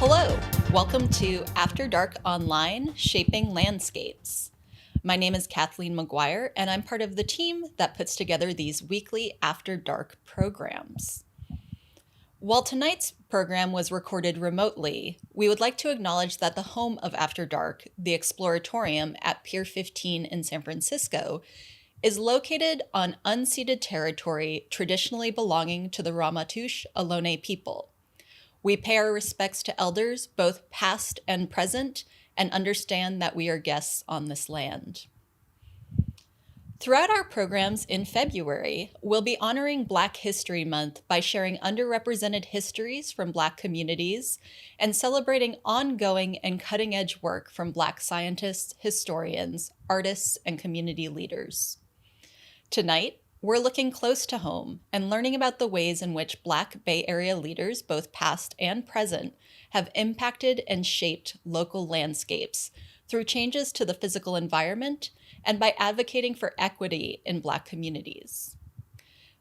Hello, welcome to After Dark Online, Shaping Landscapes. My name is Kathleen McGuire, and I'm part of the team that puts together these weekly After Dark programs. While tonight's program was recorded remotely, we would like to acknowledge that the home of After Dark, the Exploratorium at Pier 15 in San Francisco, is located on unceded territory traditionally belonging to the Ramaytush Ohlone people. We pay our respects to elders, both past and present, and understand that we are guests on this land. Throughout our programs in February, we'll be honoring Black History Month by sharing underrepresented histories from Black communities and celebrating ongoing and cutting-edge work from Black scientists, historians, artists, and community leaders. Tonight, we're looking close to home and learning about the ways in which Black Bay Area leaders, both past and present, have impacted and shaped local landscapes through changes to the physical environment and by advocating for equity in Black communities.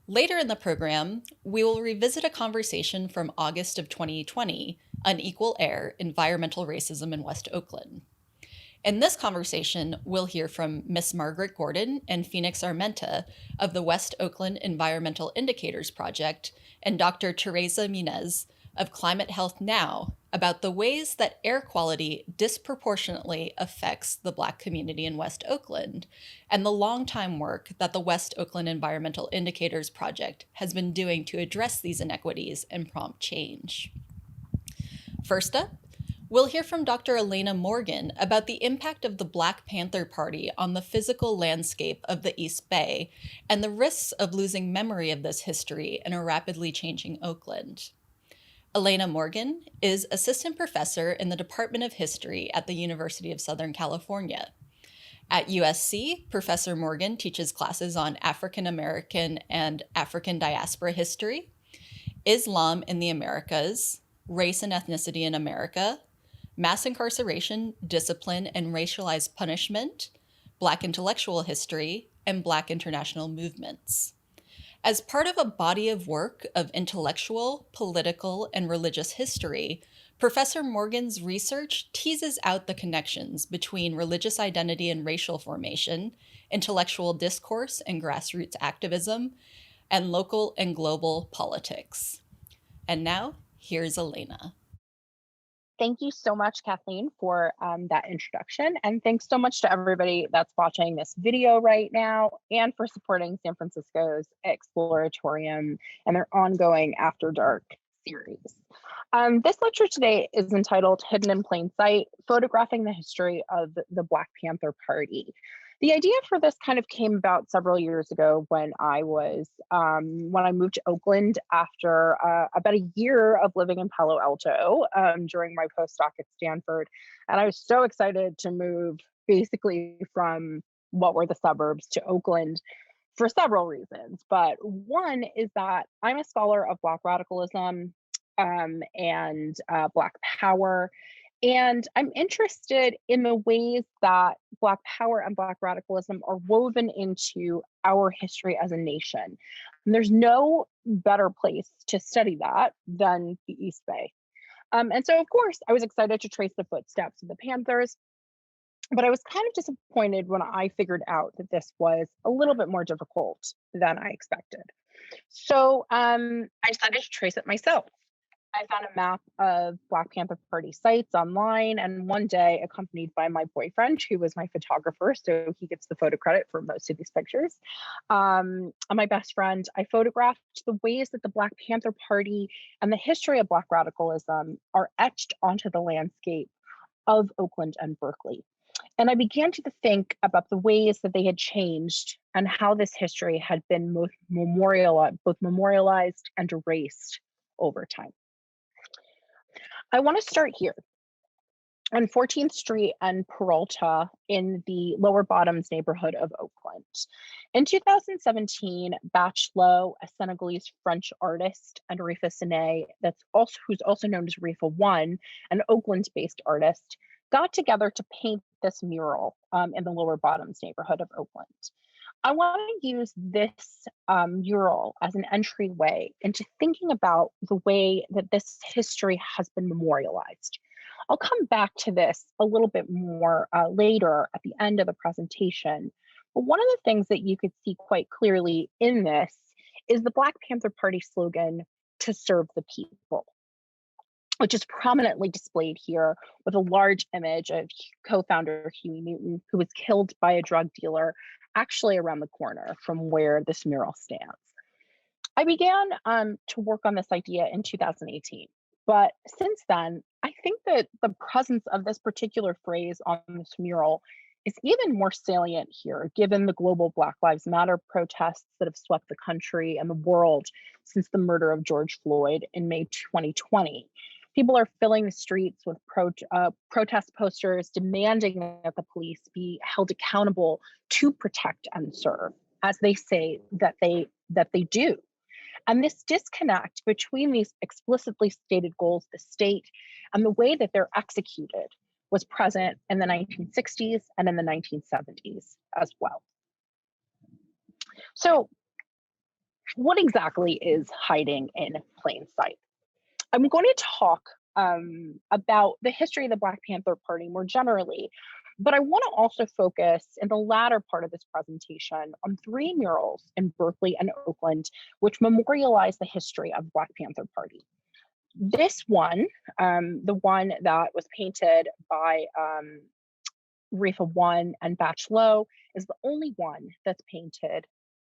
Later in the program, we will revisit a conversation from August of 2020, Unequal Air, Environmental Racism in West Oakland. In this conversation, we'll hear from Ms. Margaret Gordon and Phoenix Armenta of the West Oakland Environmental Indicators Project and Dr. Teresa Munoz of Climate Health Now about the ways that air quality disproportionately affects the Black community in West Oakland and the long-time work that the West Oakland Environmental Indicators Project has been doing to address these inequities and prompt change. First up, we'll hear from Dr. Alaina Morgan about the impact of the Black Panther Party on the physical landscape of the East Bay and the risks of losing memory of this history in a rapidly changing Oakland. Alaina Morgan is assistant professor in the Department of History at the University of Southern California. At USC, Professor Morgan teaches classes on African American and African diaspora history, Islam in the Americas, race and ethnicity in America, mass incarceration, discipline, and racialized punishment, Black intellectual history, and Black international movements. As part of a body of work of intellectual, political, and religious history, Professor Morgan's research teases out the connections between religious identity and racial formation, intellectual discourse and grassroots activism, and local and global politics. And now, here's Alaina. Thank you so much, Kathleen, for that introduction. And thanks so much to everybody that's watching this video right now and for supporting San Francisco's Exploratorium and their ongoing After Dark series. This lecture today is entitled Hidden in Plain Sight, Photographing the History of the Black Panther Party. The idea for this kind of came about several years ago when I moved to Oakland after about a year of living in Palo Alto during my postdoc at Stanford. And I was so excited to move basically from what were the suburbs to Oakland for several reasons. But one is that I'm a scholar of Black radicalism and Black power. And I'm interested in the ways that Black power and Black radicalism are woven into our history as a nation. And there's no better place to study that than the East Bay. And so, of course, I was excited to trace the footsteps of the Panthers, but I was kind of disappointed when I figured out that this was a little bit more difficult than I expected. So I decided to trace it myself. I found a map of Black Panther Party sites online, and one day, accompanied by my boyfriend, who was my photographer, so he gets the photo credit for most of these pictures, and my best friend, I photographed the ways that the Black Panther Party and the history of Black radicalism are etched onto the landscape of Oakland and Berkeley. And I began to think about the ways that they had changed and how this history had been both memorialized and erased over time. I want to start here on 14th Street and Peralta in the Lower Bottoms neighborhood of Oakland. In 2017, Bach Lo, a Senegalese French artist, and Rifa Sine, who's also known as Rifa One, an Oakland-based artist, got together to paint this mural in the Lower Bottoms neighborhood of Oakland. I want to use this mural as an entryway into thinking about the way that this history has been memorialized. I'll come back to this a little bit more later at the end of the presentation. But one of the things that you could see quite clearly in this is the Black Panther Party slogan, "To serve the people," which is prominently displayed here with a large image of co-founder Huey Newton, who was killed by a drug dealer actually around the corner from where this mural stands. I began to work on this idea in 2018, but since then, I think that the presence of this particular phrase on this mural is even more salient here, given the global Black Lives Matter protests that have swept the country and the world since the murder of George Floyd in May 2020. People are filling the streets with protest posters demanding that the police be held accountable to protect and serve, as they say that they do. And this disconnect between these explicitly stated goals of the state and the way that they're executed was present in the 1960s and in the 1970s as well. So, what exactly is hiding in plain sight? I'm going to talk about the history of the Black Panther Party more generally, but I want to also focus in the latter part of this presentation on three murals in Berkeley and Oakland, which memorialize the history of the Black Panther Party. This one, the one that was painted by Rifa One and Batch Low, is the only one that's painted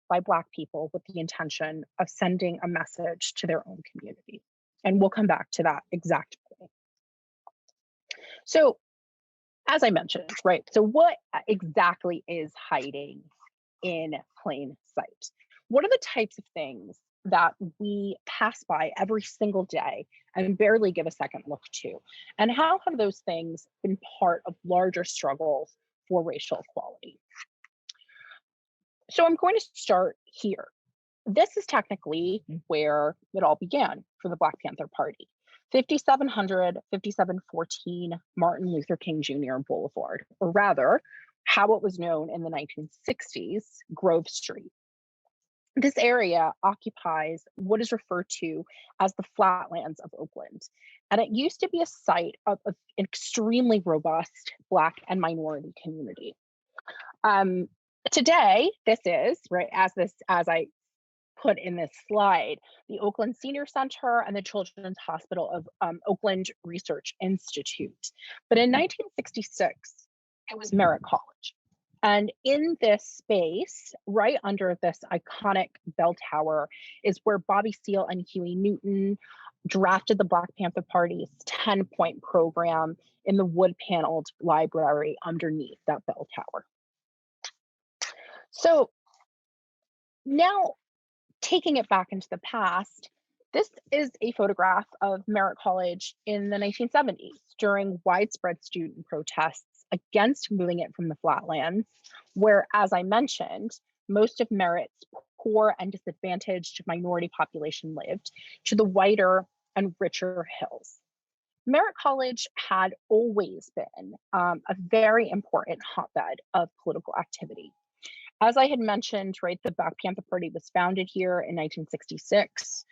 by Black people with the intention of sending a message to their own community. And we'll come back to that exact point. So, as I mentioned, right, so what exactly is hiding in plain sight? What are the types of things that we pass by every single day and barely give a second look to? And how have those things been part of larger struggles for racial equality? So I'm going to start here. This is technically where it all began for the Black Panther Party. 5714 Martin Luther King Jr. Boulevard, or rather, how it was known in the 1960s, Grove Street. This area occupies what is referred to as the flatlands of Oakland. And it used to be a site of an extremely robust Black and minority community. Today, this is, right, as I put in this slide, the Oakland Senior Center and the Children's Hospital of Oakland Research Institute. But in 1966, it was Merritt College. And in this space, right under this iconic bell tower, is where Bobby Seale and Huey Newton drafted the Black Panther Party's 10-point program in the wood-paneled library underneath that bell tower. So now, taking it back into the past, this is a photograph of Merritt College in the 1970s during widespread student protests against moving it from the flatlands, where, as I mentioned, most of Merritt's poor and disadvantaged minority population lived, to the whiter and richer hills. Merritt College had always been a very important hotbed of political activity. As I had mentioned, right, the Black Panther Party was founded here in 1966,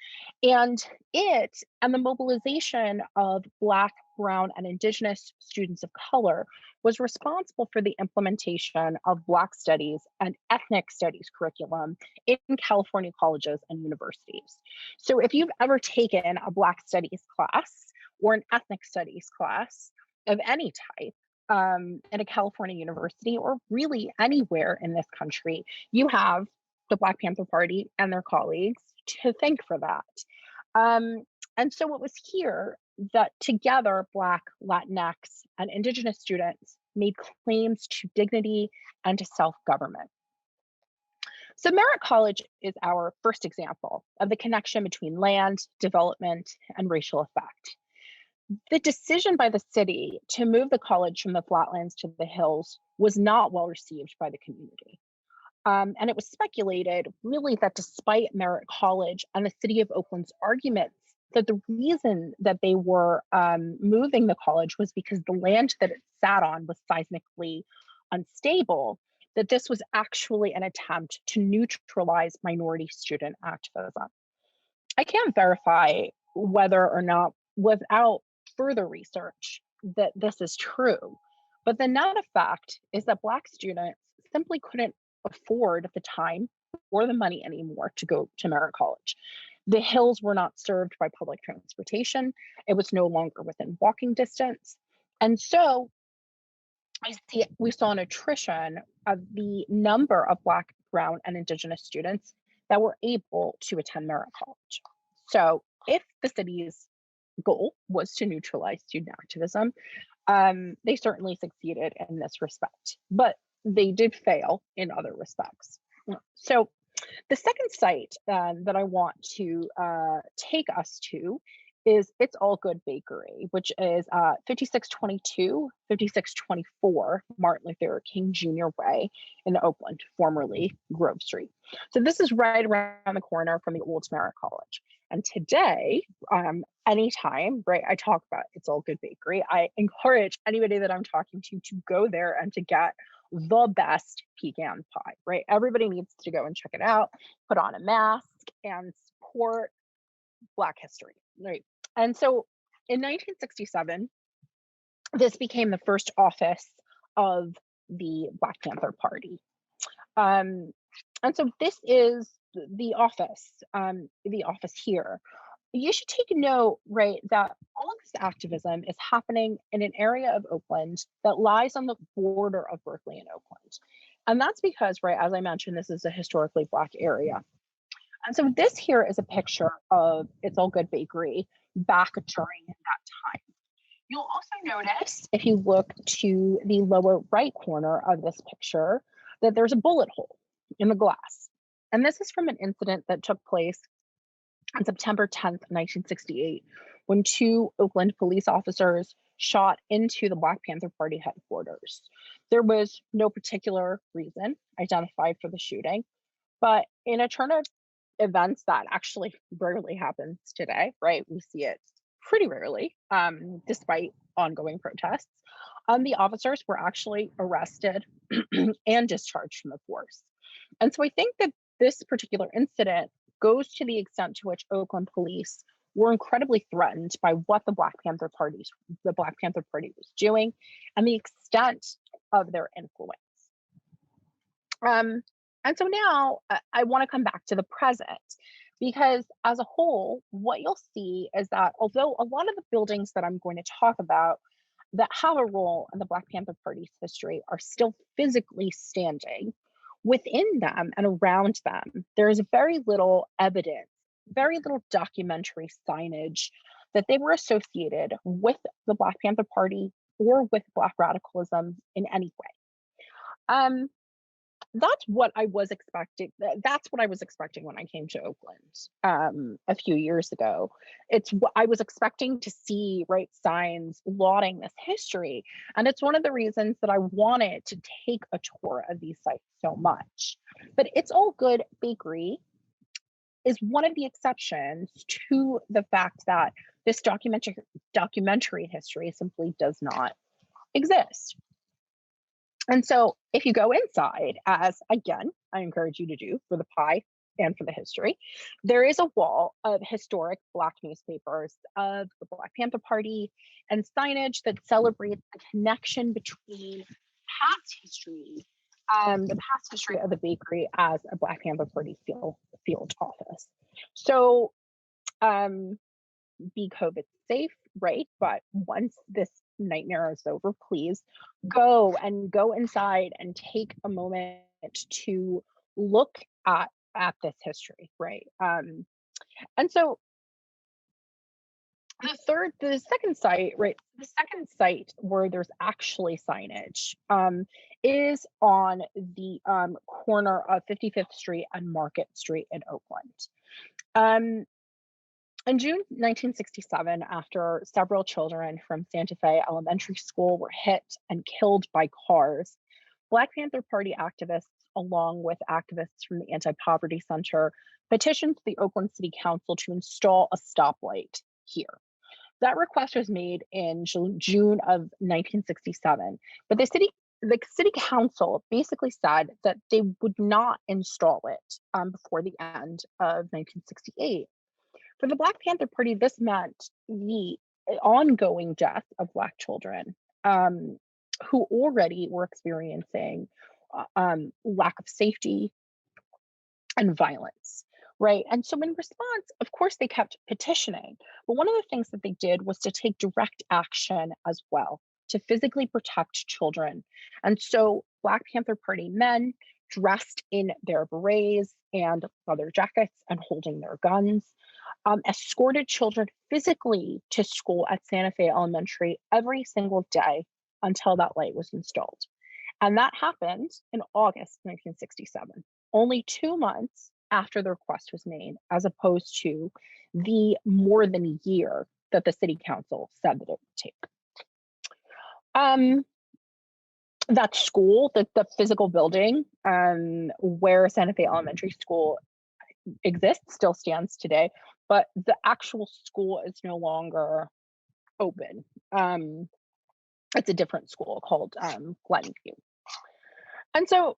and it and the mobilization of Black, Brown, and Indigenous students of color was responsible for the implementation of Black studies and ethnic studies curriculum in California colleges and universities. So if you've ever taken a Black studies class or an ethnic studies class of any type, in a California university or really anywhere in this country, you have the Black Panther Party and their colleagues to thank for that. And so it was here that together, Black, Latinx, and Indigenous students made claims to dignity and to self-government. So Merritt College is our first example of the connection between land, development, and racial effect. The decision by the city to move the college from the flatlands to the hills was not well received by the community. And it was speculated, really, that despite Merritt College and the city of Oakland's arguments that the reason that they were moving the college was because the land that it sat on was seismically unstable, that this was actually an attempt to neutralize minority student activism. I can't verify whether or not, without further research, that this is true. But the net effect is that Black students simply couldn't afford the time or the money anymore to go to Merritt College. The hills were not served by public transportation. It was no longer within walking distance. And so we saw an attrition of the number of Black, Brown, and Indigenous students that were able to attend Merritt College. So if the city's goal was to neutralize student activism, they certainly succeeded in this respect, but they did fail in other respects. So the second site that I want to take us to is It's All Good Bakery, which is 5622, 5624 Martin Luther King Jr. Way in Oakland, formerly Grove Street. So this is right around the corner from the old Merritt College. And today, anytime, right, I talk about It's All Good Bakery, I encourage anybody that I'm talking to go there and to get the best pecan pie, right? Everybody needs to go and check it out, put on a mask, and support Black history, right? And so in 1967, this became the first office of the Black Panther Party. And so this is the office here. You should take note, right, that all of this activism is happening in an area of Oakland that lies on the border of Berkeley and Oakland. And that's because, right, as I mentioned, this is a historically Black area. And so this here is a picture of It's All Good Bakery back during that time. You'll also notice, if you look to the lower right corner of this picture, that there's a bullet hole in the glass. And this is from an incident that took place on September 10th, 1968, when two Oakland police officers shot into the Black Panther Party headquarters. There was no particular reason identified for the shooting, but in a turn of events that actually rarely happens today, right? We see it pretty rarely, despite ongoing protests. The officers were actually arrested and discharged from the force. And so I think that this particular incident goes to the extent to which Oakland police were incredibly threatened by what the Black Panther Party was doing and the extent of their influence. And so now I want to come back to the present, because as a whole, what you'll see is that although a lot of the buildings that I'm going to talk about that have a role in the Black Panther Party's history are still physically standing, within them and around them, there is very little evidence, very little documentary signage that they were associated with the Black Panther Party or with Black radicalism in any way. That's what I was expecting. That's what I was expecting when I came to Oakland a few years ago. It's what I was expecting to see, right, signs lauding this history. And it's one of the reasons that I wanted to take a tour of these sites so much. But It's All Good Bakery is one of the exceptions to the fact that this documentary history simply does not exist. And so if you go inside, as again, I encourage you to do for the pie and for the history, there is a wall of historic Black newspapers of the Black Panther Party and signage that celebrates the connection between past history, the past history of the bakery as a Black Panther Party field office. So be COVID safe, right? But once this nightmare is over, please go inside and take a moment to look at this history, right? And so the second site, right? The second site where there's actually signage is on the corner of 55th Street and Market Street in Oakland. In June 1967, after several children from Santa Fe Elementary School were hit and killed by cars, Black Panther Party activists, along with activists from the Anti-Poverty Center, petitioned the Oakland City Council to install a stoplight here. That request was made in June of 1967, but the city the city council basically said that they would not install it before the end of 1968. For the Black Panther Party, this meant the ongoing death of Black children who already were experiencing lack of safety and violence, right? And so, in response, of course, they kept petitioning. But one of the things that they did was to take direct action as well to physically protect children. And so, Black Panther Party men dressed in their berets and leather jackets and holding their guns escorted children physically to school at Santa Fe Elementary every single day until that light was installed. And that happened in August 1967, only 2 months after the request was made, as opposed to the more than a year that the city council said that it would take. That school, the physical building where Santa Fe Elementary School exists, still stands today, but the actual school is no longer open. It's a different school called Glenview. And so,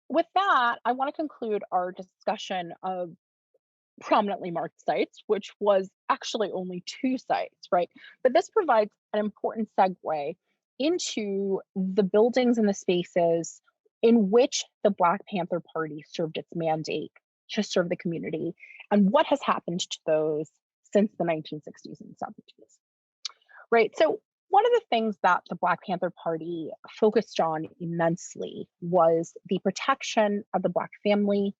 with that, I want to conclude our discussion of prominently marked sites, which was actually only 2 sites, right? But this provides an important segue into the buildings and the spaces in which the Black Panther Party served its mandate to serve the community and what has happened to those since the 1960s and 70s, right? So one of the things that the Black Panther Party focused on immensely was the protection of the Black family,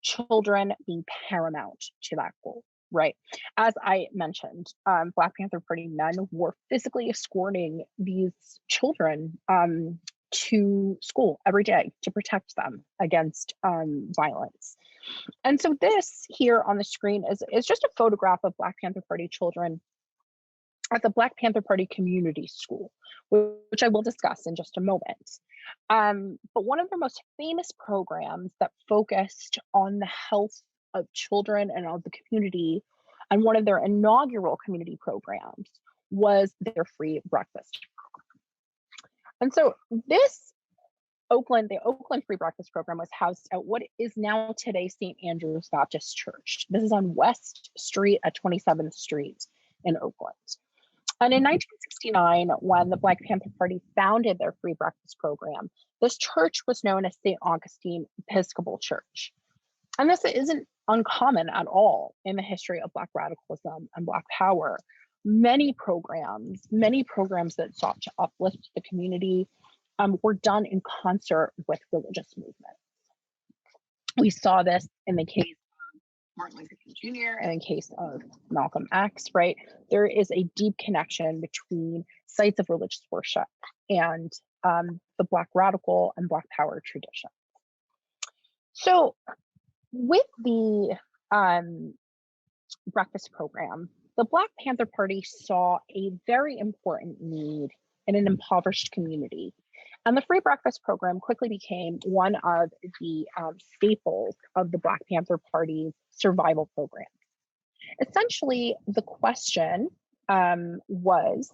children being paramount to that goal, right? As I mentioned, Black Panther Party men were physically escorting these children to school every day to protect them against violence. And so this here on the screen is just a photograph of Black Panther Party children at the Black Panther Party Community School, which I will discuss in just a moment. But one of their most famous programs that focused on the health of children and of the community, and one of their inaugural community programs was their free breakfast. And so the Oakland Free Breakfast Program was housed at what is now today St. Andrew's Baptist Church. This is on West Street at 27th Street in Oakland. And in 1969, when the Black Panther Party founded their free breakfast program, this church was known as St. Augustine Episcopal Church. And this isn't uncommon at all in the history of Black radicalism and Black power. Many programs that sought to uplift the community were done in concert with religious movements. We saw this in the case of Martin Luther King Jr. and in case of Malcolm X, right? There is a deep connection between sites of religious worship and the Black radical and Black power tradition. So with the breakfast program, the Black Panther Party saw a very important need in an impoverished community. And the free breakfast program quickly became one of the staples of the Black Panther Party's survival program. Essentially, the question was,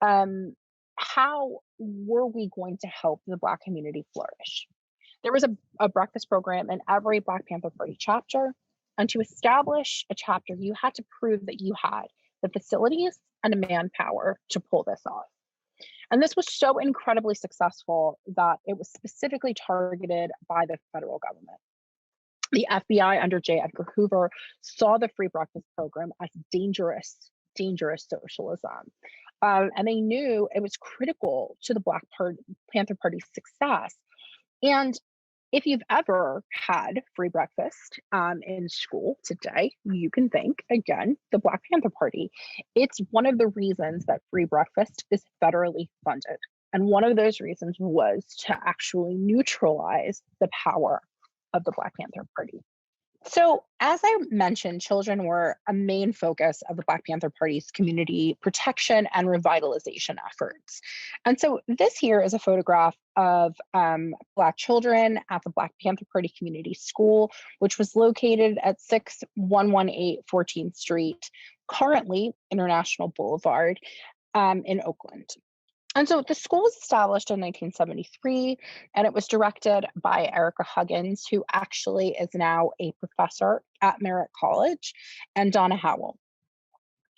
how were we going to help the Black community flourish? There was a breakfast program in every Black Panther Party chapter. And to establish a chapter, you had to prove that you had the facilities and the manpower to pull this off. And this was so incredibly successful that it was specifically targeted by the federal government. The FBI under J. Edgar Hoover saw the free breakfast program as dangerous socialism. And they knew it was critical to the Black Panther Party's success. And if you've ever had free breakfast in school today, you can thank, again, the Black Panther Party. It's one of the reasons that free breakfast is federally funded. And one of those reasons was to actually neutralize the power of the Black Panther Party. So, as I mentioned, children were a main focus of the Black Panther Party's community protection and revitalization efforts. And so this here is a photograph of Black children at the Black Panther Party Community School, which was located at 6118 14th Street, currently International Boulevard in Oakland. And so the school was established in 1973, and it was directed by Erica Huggins, who actually is now a professor at Merritt College, and Donna Howell.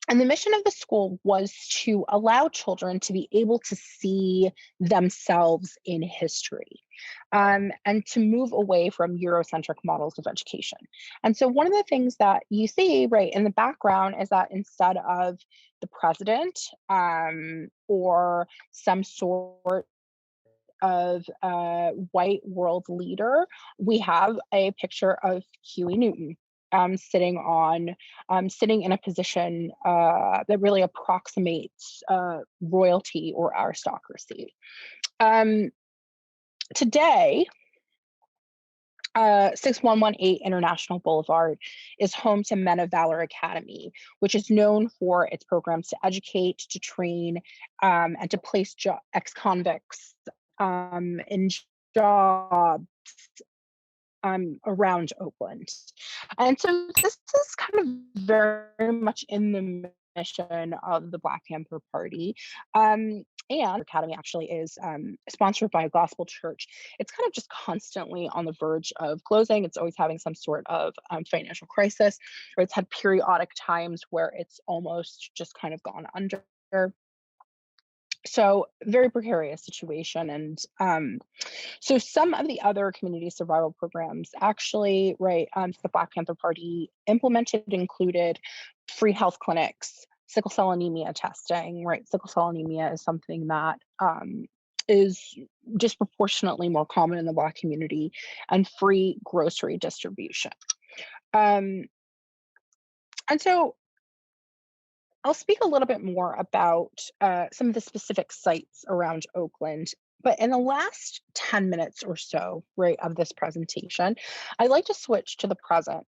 And the mission of the school was to allow children to be able to see themselves in history, and to move away from Eurocentric models of education. And so, one of the things that you see right in the background is that instead of the president, or some sort of white world leader, we have a picture of Huey Newton, sitting in a position that really approximates royalty or aristocracy. Um, Today, 6118 International Boulevard is home to Men of Valor Academy, which is known for its programs to educate, to train, and to place ex convicts in jobs around Oakland. And so this is kind of very much in the mission of the Black Panther Party. And Academy actually is sponsored by a gospel church. It's kind of just constantly on the verge of closing. It's always having some sort of financial crisis, or it's had periodic times where it's almost just kind of gone under. So very precarious situation. And so some of the other community survival programs actually, right, the Black Panther Party implemented included free health clinics, sickle cell anemia testing, right? Sickle cell anemia is something that is disproportionately more common in the Black community, and free grocery distribution. Um, and so I'll speak a little bit more about some of the specific sites around Oakland. But in the last 10 minutes or so, right, of this presentation, I'd like to switch to the present,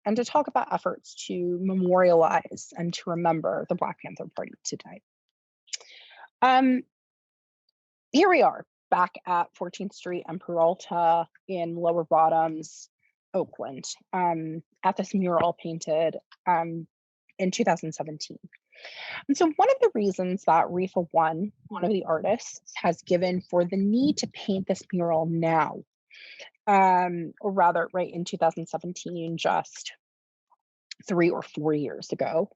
and to talk about efforts to memorialize and to remember the Black Panther Party today. Um, Here we are back at 14th Street and Peralta in Lower Bottoms, Oakland, at this mural painted in 2017. And so, one of the reasons that Rifa one of the artists, has given for the need to paint this mural now, or rather, right in 2017, just 3 or 4 years ago,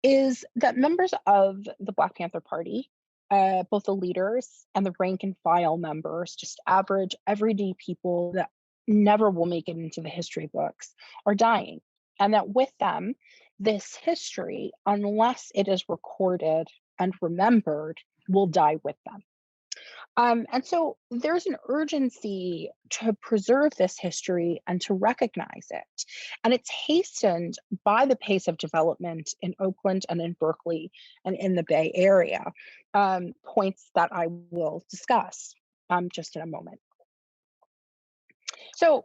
is that members of the Black Panther Party, both the leaders and the rank and file members, just average, everyday people that never will make it into the history books, are dying. And that with them, this history, unless it is recorded and remembered, will die with them. And so there's an urgency to preserve this history and to recognize it. And it's hastened by the pace of development in Oakland and in Berkeley and in the Bay Area, points that I will discuss just in a moment. So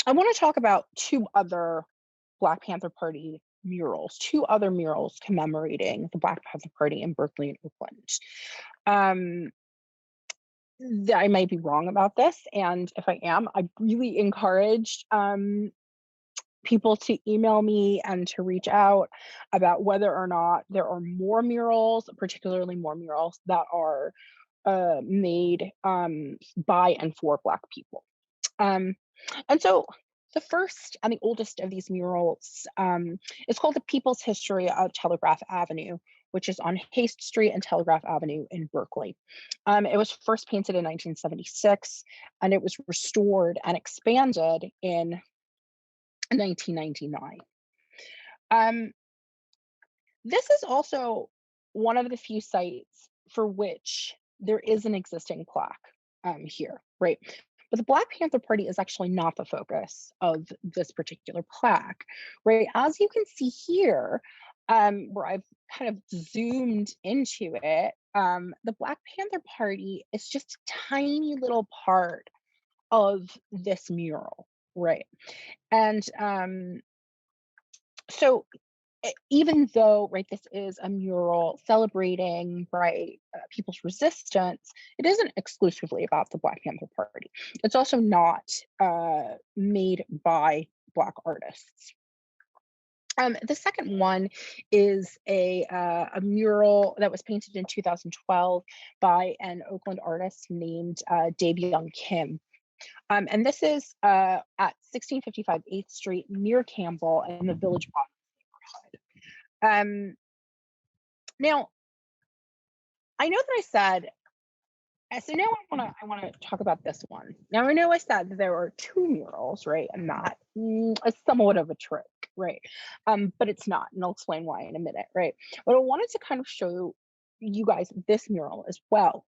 I want to talk about two other Black Panther Party murals, two other murals commemorating the Black Panther Party in Berkeley and Oakland. I might be wrong about this, and if I am, I really encourage people to email me and to reach out about whether or not there are more murals, particularly more murals that are made by and for Black people. And so the first and the oldest of these murals is called The People's History of Telegraph Avenue, which is on Haste Street and Telegraph Avenue in Berkeley. It was first painted in 1976, and it was restored and expanded in 1999. This is also one of the few sites for which there is an existing plaque here, right? But the Black Panther Party is actually not the focus of this particular plaque, right? As you can see here, where I've kind of zoomed into it, the Black Panther Party is just a tiny little part of this mural, right? And so even though, right, this is a mural celebrating, right, people's resistance, it isn't exclusively about the Black Panther Party. It's also not made by Black artists. The second one is a mural that was painted in 2012 by an Oakland artist named Dave Young Kim. And this is at 1655 8th Street near Campbell in the Village Block neighborhood. Now, I know that I said, so now I want to talk about this one. Now I know I said that there are two murals, right? And that is somewhat of a trick, right? But it's not, and I'll explain why in a minute, right? But I wanted to kind of show you guys this mural as well.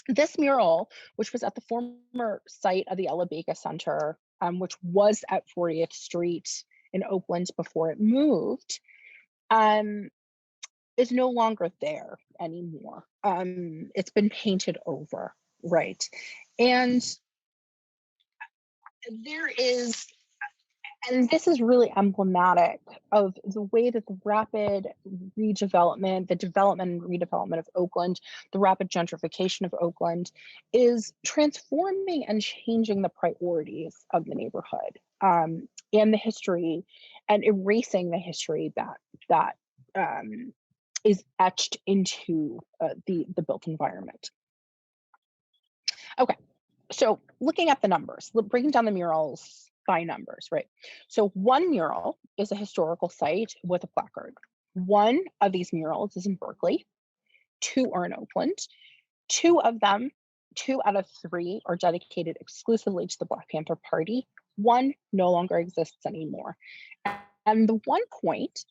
This mural, which was at the former site of the Ella Baker Center, which was at 40th Street in Oakland before it moved, um, is no longer there anymore. It's been painted over, right? And there is, and this is really emblematic of the way that the rapid redevelopment, the development and redevelopment of Oakland, the rapid gentrification of Oakland is transforming and changing the priorities of the neighborhood, and the history, and erasing the history that is etched into the built environment. Okay, so looking at the numbers, breaking down the murals by numbers, right? So one mural is a historical site with a placard. One of these murals is in Berkeley, two are in Oakland. Two of them, two out of three, are dedicated exclusively to the Black Panther Party. One no longer exists anymore. And the one point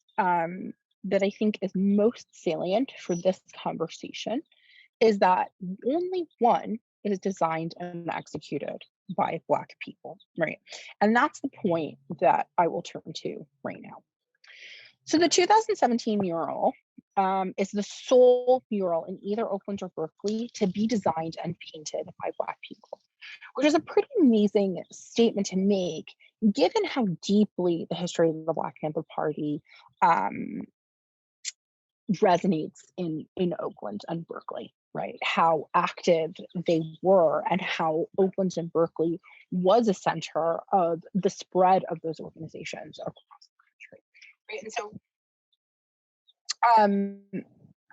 that I think is most salient for this conversation is that only one is designed and executed by Black people, right? And that's the point that I will turn to right now. So the 2017 mural is the sole mural in either Oakland or Berkeley to be designed and painted by Black people, which is a pretty amazing statement to make, given how deeply the history of the Black Panther Party resonates in Oakland and Berkeley, right? How active they were and how Oakland and Berkeley was a center of the spread of those organizations across the country, right? And so,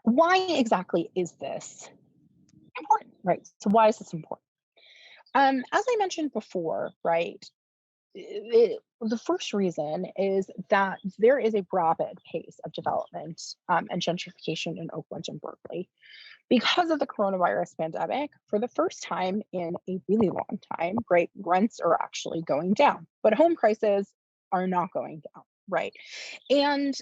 why exactly is this important, right? So why is this important? As I mentioned before, right, the first reason is that there is a rapid pace of development and gentrification in Oakland and Berkeley. Because of the coronavirus pandemic, for the first time in a really long time, right, rents are actually going down, but home prices are not going down, right? And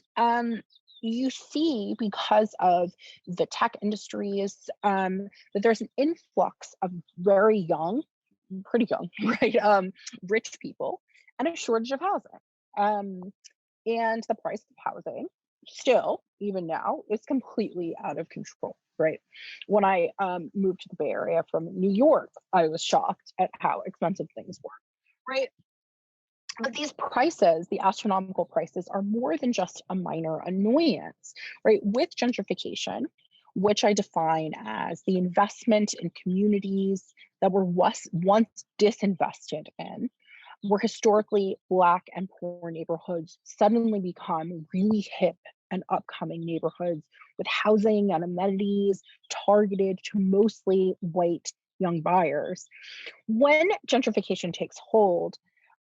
you see, because of the tech industries, that there's an influx of very young, pretty young, right, rich people, and a shortage of housing. Um, and the price of housing still, even now, is completely out of control, right? When I moved to the Bay Area from New York, I was shocked at how expensive things were, right? But these prices, the astronomical prices, are more than just a minor annoyance, right? With gentrification, which I define as the investment in communities that were once disinvested in, where historically Black and poor neighborhoods suddenly become really hip and upcoming neighborhoods with housing and amenities targeted to mostly white young buyers. When gentrification takes hold,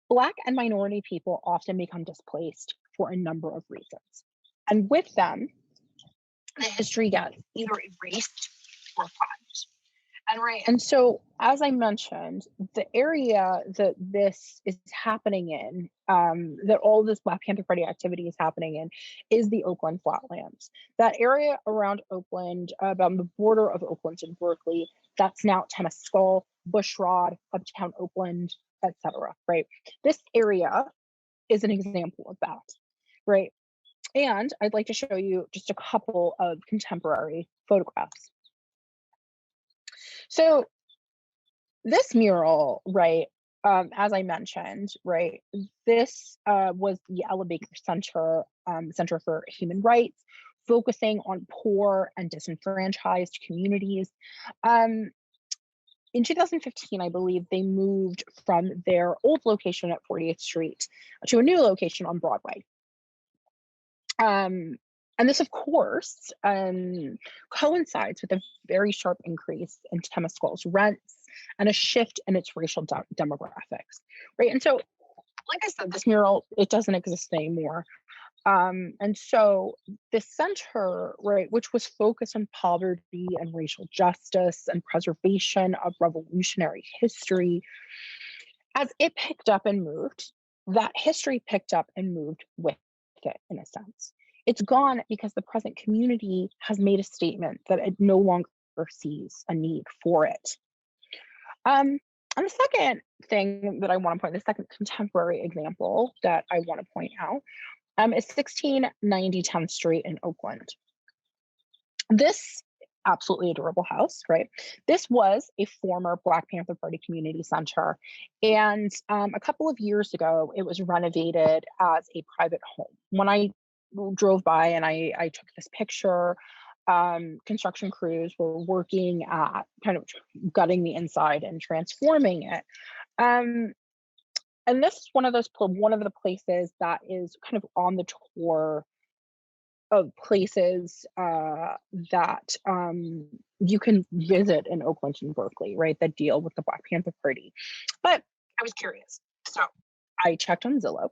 Black and minority people often become displaced for a number of reasons. And with them, the history gets either erased or flattened. And right. And so, as I mentioned, the area that this is happening in, that all this Black Panther Party activity is happening in, is the Oakland Flatlands. That area around Oakland, about the border of Oakland and Berkeley, that's now Temescal, Bushrod, Uptown Oakland, etc. Right. This area is an example of that. Right. And I'd like to show you just a couple of contemporary photographs. So this mural, right, as I mentioned, right, this was the Ella Baker Center, Center for Human Rights, focusing on poor and disenfranchised communities. In 2015, I believe they moved from their old location at 40th Street to a new location on Broadway. Um, and this, of course, coincides with a very sharp increase in Temescal's rents and a shift in its racial demographics, right? And so, like I said, this mural, it doesn't exist anymore. And so the center, right, which was focused on poverty and racial justice and preservation of revolutionary history, as it picked up and moved, that history picked up and moved with it, in a sense. It's gone because the present community has made a statement that it no longer sees a need for it. Um, and the second thing that I want to point, the second contemporary example that I want to point out is 1690 10th Street in Oakland. This absolutely adorable house, right? This was a former Black Panther Party community center. And a couple of years ago, it was renovated as a private home. When I drove by and I took this picture, construction crews were working at kind of gutting the inside and transforming it. Um, and this is one of the places that is kind of on the tour of places that you can visit in Oakland and Berkeley, right? That deal with the Black Panther Party. But I was curious, so I checked on Zillow,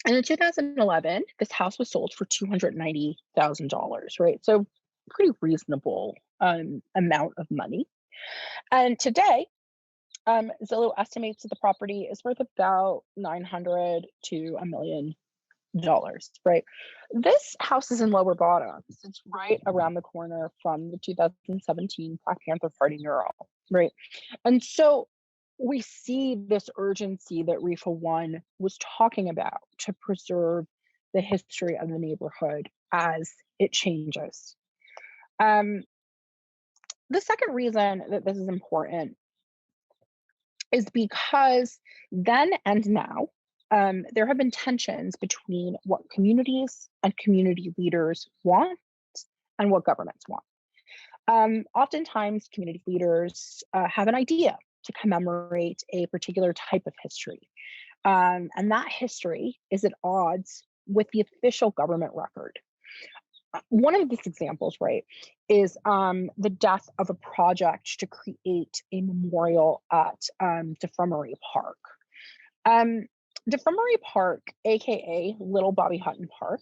and in 2011, this house was sold for $290,000, right? So pretty reasonable amount of money. And today, Zillow estimates that the property is worth about 900 to $1 million, right? This house is in Lower Bottoms. It's right around the corner from the 2017 Black Panther Party mural, right? And so we see this urgency that REFA One was talking about to preserve the history of the neighborhood as it changes. Um, the second reason that this is important is because then and now, there have been tensions between what communities and community leaders want and what governments want. Oftentimes, community leaders have an idea to commemorate a particular type of history. And that history is at odds with the official government record. One of these examples, right, is the death of a project to create a memorial at DeFremery Park. Um, DeFremery Park, aka Little Bobby Hutton Park.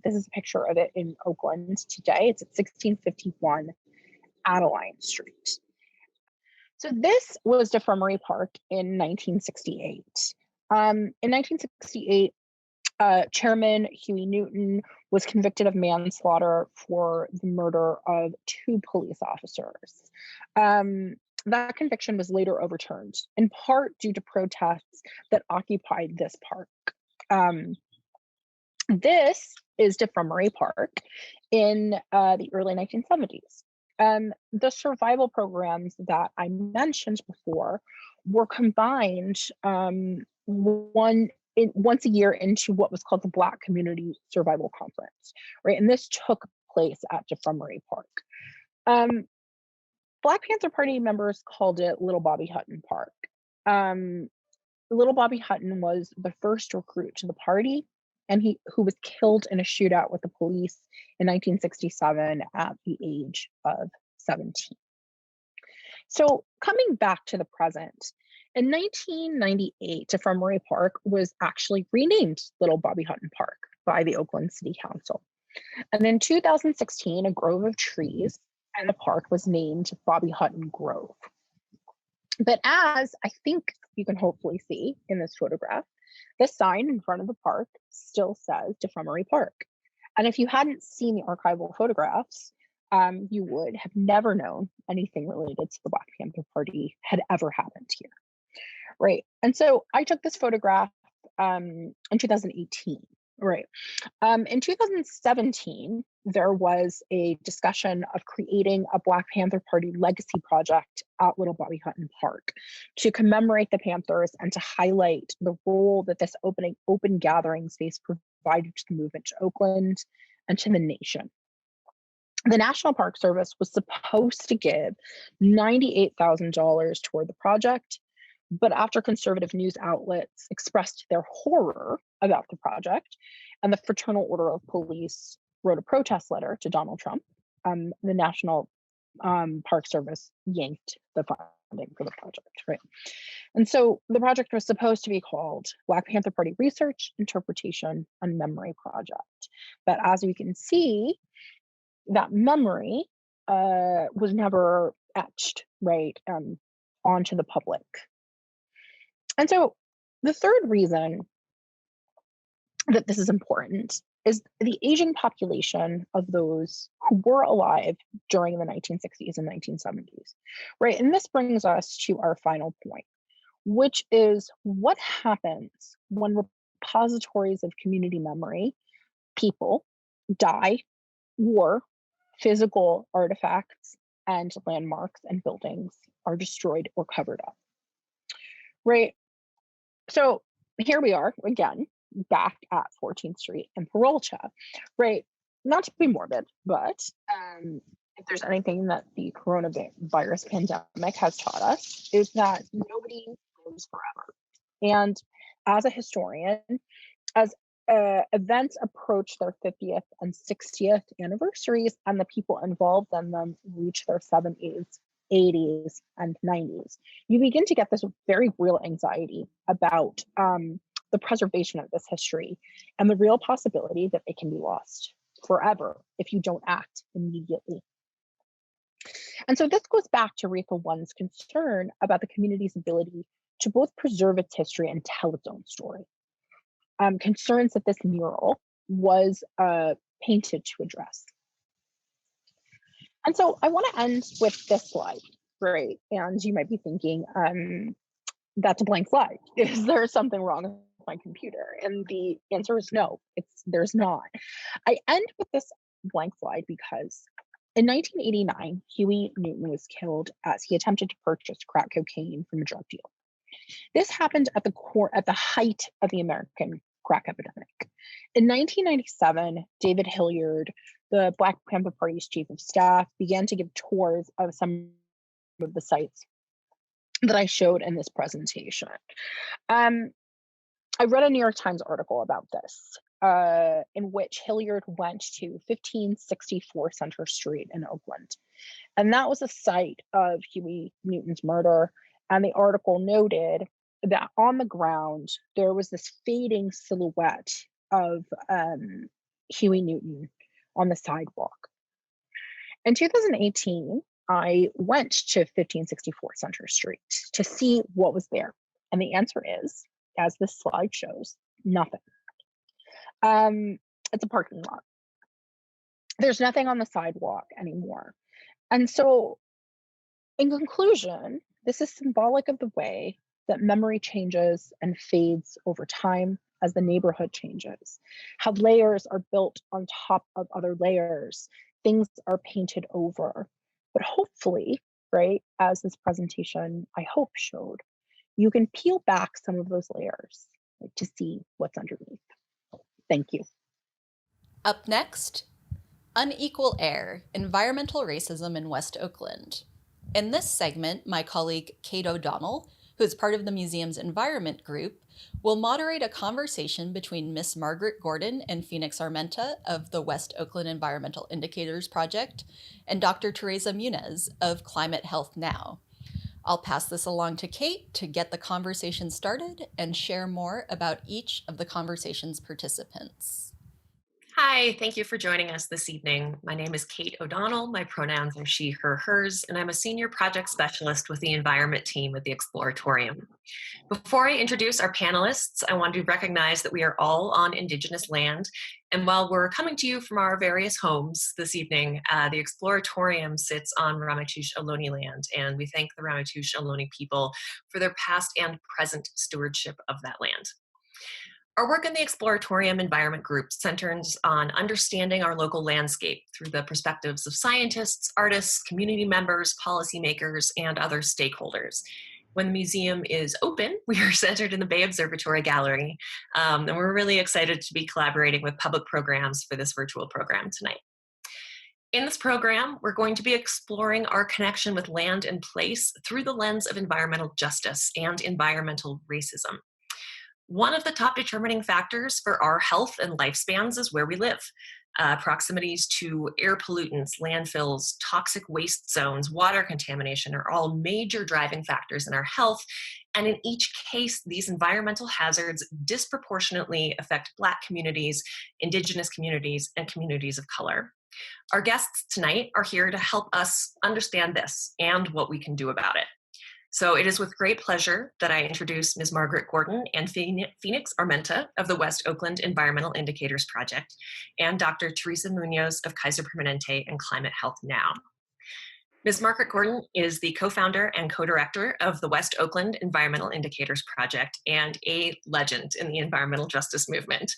This is a picture of it in Oakland today. It's at 1651 Adeline Street. So this was DeFremery Park in 1968. In 1968, Chairman Huey Newton was convicted of manslaughter for the murder of two police officers. That conviction was later overturned, in part due to protests that occupied this park. This is DeFremery Park in the early 1970s. The survival programs that I mentioned before were combined once a year into what was called the Black Community Survival Conference, right? And this took place at DeFremery Park. Black Panther Party members called it Little Bobby Hutton Park. Little Bobby Hutton was the first recruit to the party, and who was killed in a shootout with the police in 1967 at the age of 17. So coming back to the present, in 1998, DeFremery Park was actually renamed Little Bobby Hutton Park by the Oakland City Council. And in 2016, a grove of trees and the park was named Bobby Hutton Grove. But as I think you can hopefully see in this photograph, the sign in front of the park still says DeFremery Park. And if you hadn't seen the archival photographs, you would have never known anything related to the Black Panther Party had ever happened here, right? And so I took this photograph in 2018, right? In 2017, there was a discussion of creating a Black Panther Party legacy project at Little Bobby Hutton Park to commemorate the Panthers and to highlight the role that this open gathering space provided to the movement to Oakland and to the nation. The National Park Service was supposed to give $98,000 toward the project, but after conservative news outlets expressed their horror about the project, and the Fraternal Order of Police wrote a protest letter to Donald Trump. The National Park Service yanked the funding for the project, right? And so the project was supposed to be called Black Panther Party Research, Interpretation, and Memory Project. But as we can see, that memory was never etched, right, onto the public. And so the third reason that this is important is the aging population of those who were alive during the 1960s and 1970s, right? And this brings us to our final point, which is what happens when repositories of community memory, people, die, or physical artifacts and landmarks and buildings are destroyed or covered up, right? So here we are again, back at 14th Street in Peralta, right? Not to be morbid, but if there's anything that the coronavirus pandemic has taught us, is that nobody lives forever. And as a historian, as events approach their 50th and 60th anniversaries and the people involved in them reach their 70s, 80s, and 90s, you begin to get this very real anxiety about the preservation of this history and the real possibility that it can be lost forever if you don't act immediately. And so this goes back to Retha One's concern about the community's ability to both preserve its history and tell its own story. Concerns that this mural was painted to address. And so I want to end with this slide, right? And you might be thinking, that's a blank slide. Is there something wrong with my computer? And the answer is no, there's not. I end with this blank slide because in 1989, Huey Newton was killed as he attempted to purchase crack cocaine from a drug deal. This happened at the height of the American crack epidemic. In 1997, David Hilliard, the Black Panther Party's chief of staff, began to give tours of some of the sites that I showed in this presentation. I read a New York Times article about this, in which Hilliard went to 1564 Center Street in Oakland. And that was the site of Huey Newton's murder. And the article noted that on the ground, there was this fading silhouette of Huey Newton on the sidewalk. In 2018, I went to 1564 Center Street to see what was there. And the answer is, as this slide shows, nothing. It's a parking lot. There's nothing on the sidewalk anymore. And so, in conclusion, this is symbolic of the way that memory changes and fades over time as the neighborhood changes, how layers are built on top of other layers, things are painted over. But hopefully, right, as this presentation I hope showed, you can peel back some of those layers to see what's underneath. Thank you. Up next, Unequal Air, Environmental Racism in West Oakland. In this segment, my colleague Kate O'Donnell, who is part of the museum's environment group, will moderate a conversation between Miss Margaret Gordon and Phoenix Armenta of the West Oakland Environmental Indicators Project and Dr. Teresa Munoz of Climate Health Now. I'll pass this along to Kate to get the conversation started and share more about each of the conversation's participants. Hi, thank you for joining us this evening. My name is Kate O'Donnell. My pronouns are she, her, hers, and I'm a senior project specialist with the environment team at the Exploratorium. Before I introduce our panelists, I want to recognize that we are all on Indigenous land. And while we're coming to you from our various homes this evening, the Exploratorium sits on Ramaytush Ohlone land, and we thank the Ramaytush Ohlone people for their past and present stewardship of that land. Our work in the Exploratorium Environment Group centers on understanding our local landscape through the perspectives of scientists, artists, community members, policymakers, and other stakeholders. When the museum is open, we are centered in the Bay Observatory Gallery, and we're really excited to be collaborating with public programs for this virtual program tonight. In this program, we're going to be exploring our connection with land and place through the lens of environmental justice and environmental racism. One of the top determining factors for our health and lifespans is where we live. Proximities to air pollutants, landfills, toxic waste zones, water contamination are all major driving factors in our health. And in each case, these environmental hazards disproportionately affect Black communities, Indigenous communities, and communities of color. Our guests tonight are here to help us understand this and what we can do about it. So it is with great pleasure that I introduce Ms. Margaret Gordon and Phoenix Armenta of the West Oakland Environmental Indicators Project, and Dr. Teresa Munoz of Kaiser Permanente and Climate Health Now. Ms. Margaret Gordon is the co-founder and co-director of the West Oakland Environmental Indicators Project and a legend in the environmental justice movement.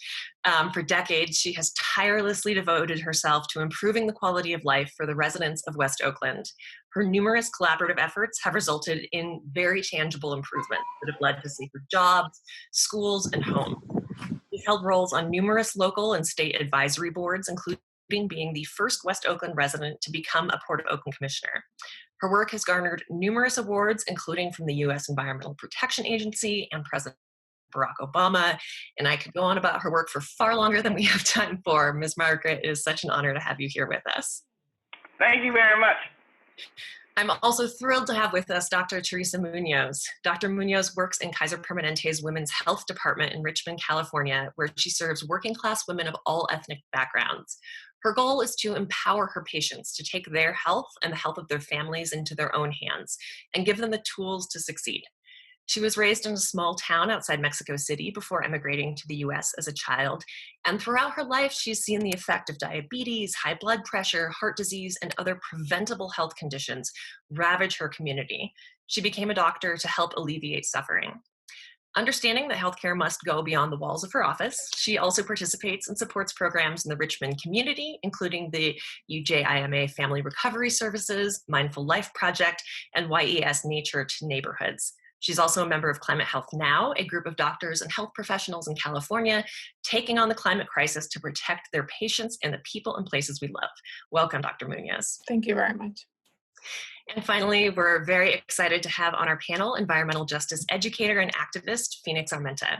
For decades, she has tirelessly devoted herself to improving the quality of life for the residents of West Oakland. Her numerous collaborative efforts have resulted in very tangible improvements that have led to safer jobs, schools, and homes. She's held roles on numerous local and state advisory boards, including being the first West Oakland resident to become a Port of Oakland commissioner. Her work has garnered numerous awards, including from the U.S. Environmental Protection Agency and President Barack Obama, and I could go on about her work for far longer than we have time for. Ms. Margaret, it is such an honor to have you here with us. Thank you very much. I'm also thrilled to have with us Dr. Teresa Munoz. Dr. Munoz works in Kaiser Permanente's Women's Health Department in Richmond, California, where she serves working class women of all ethnic backgrounds. Her goal is to empower her patients to take their health and the health of their families into their own hands and give them the tools to succeed. She was raised in a small town outside Mexico City before emigrating to the US as a child. And throughout her life, she's seen the effect of diabetes, high blood pressure, heart disease, and other preventable health conditions ravage her community. She became a doctor to help alleviate suffering. Understanding that healthcare must go beyond the walls of her office, she also participates and supports programs in the Richmond community, including the UJIMA Family Recovery Services, Mindful Life Project, and YES Nature to Neighborhoods. She's also a member of Climate Health Now, a group of doctors and health professionals in California taking on the climate crisis to protect their patients and the people and places we love. Welcome, Dr. Munoz. Thank you very much. And finally, we're very excited to have on our panel environmental justice educator and activist, Phoenix Armenta.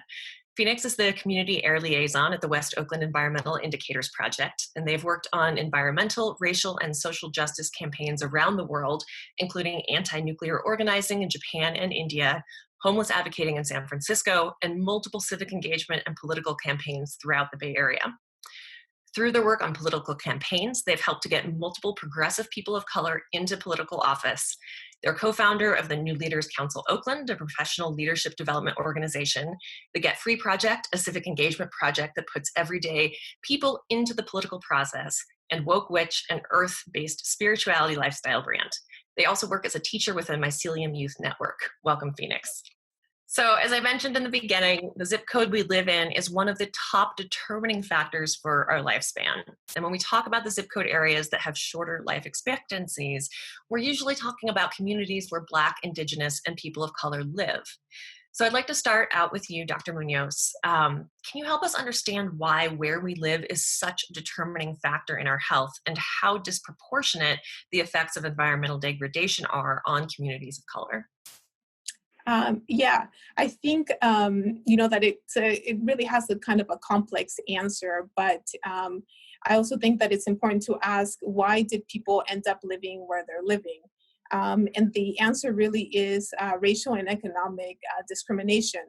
Phoenix is the community air liaison at the West Oakland Environmental Indicators Project, and they've worked on environmental, racial, and social justice campaigns around the world, including anti-nuclear organizing in Japan and India, homeless advocating in San Francisco, and multiple civic engagement and political campaigns throughout the Bay Area. Through their work on political campaigns, they've helped to get multiple progressive people of color into political office. They're co-founder of the New Leaders Council Oakland, a professional leadership development organization, the Get Free Project, a civic engagement project that puts everyday people into the political process, and Woke Witch, an earth-based spirituality lifestyle brand. They also work as a teacher with a Mycelium Youth Network. Welcome, Phoenix. So as I mentioned in the beginning, the zip code we live in is one of the top determining factors for our lifespan. And when we talk about the zip code areas that have shorter life expectancies, we're usually talking about communities where Black, Indigenous, and people of color live. So I'd like to start out with you, Dr. Munoz. Can you help us understand why where we live is such a determining factor in our health and how disproportionate the effects of environmental degradation are on communities of color? Yeah, I think, that it really has a kind of a complex answer, but I also think that it's important to ask, why did people end up living where they're living? And the answer really is racial and economic discrimination.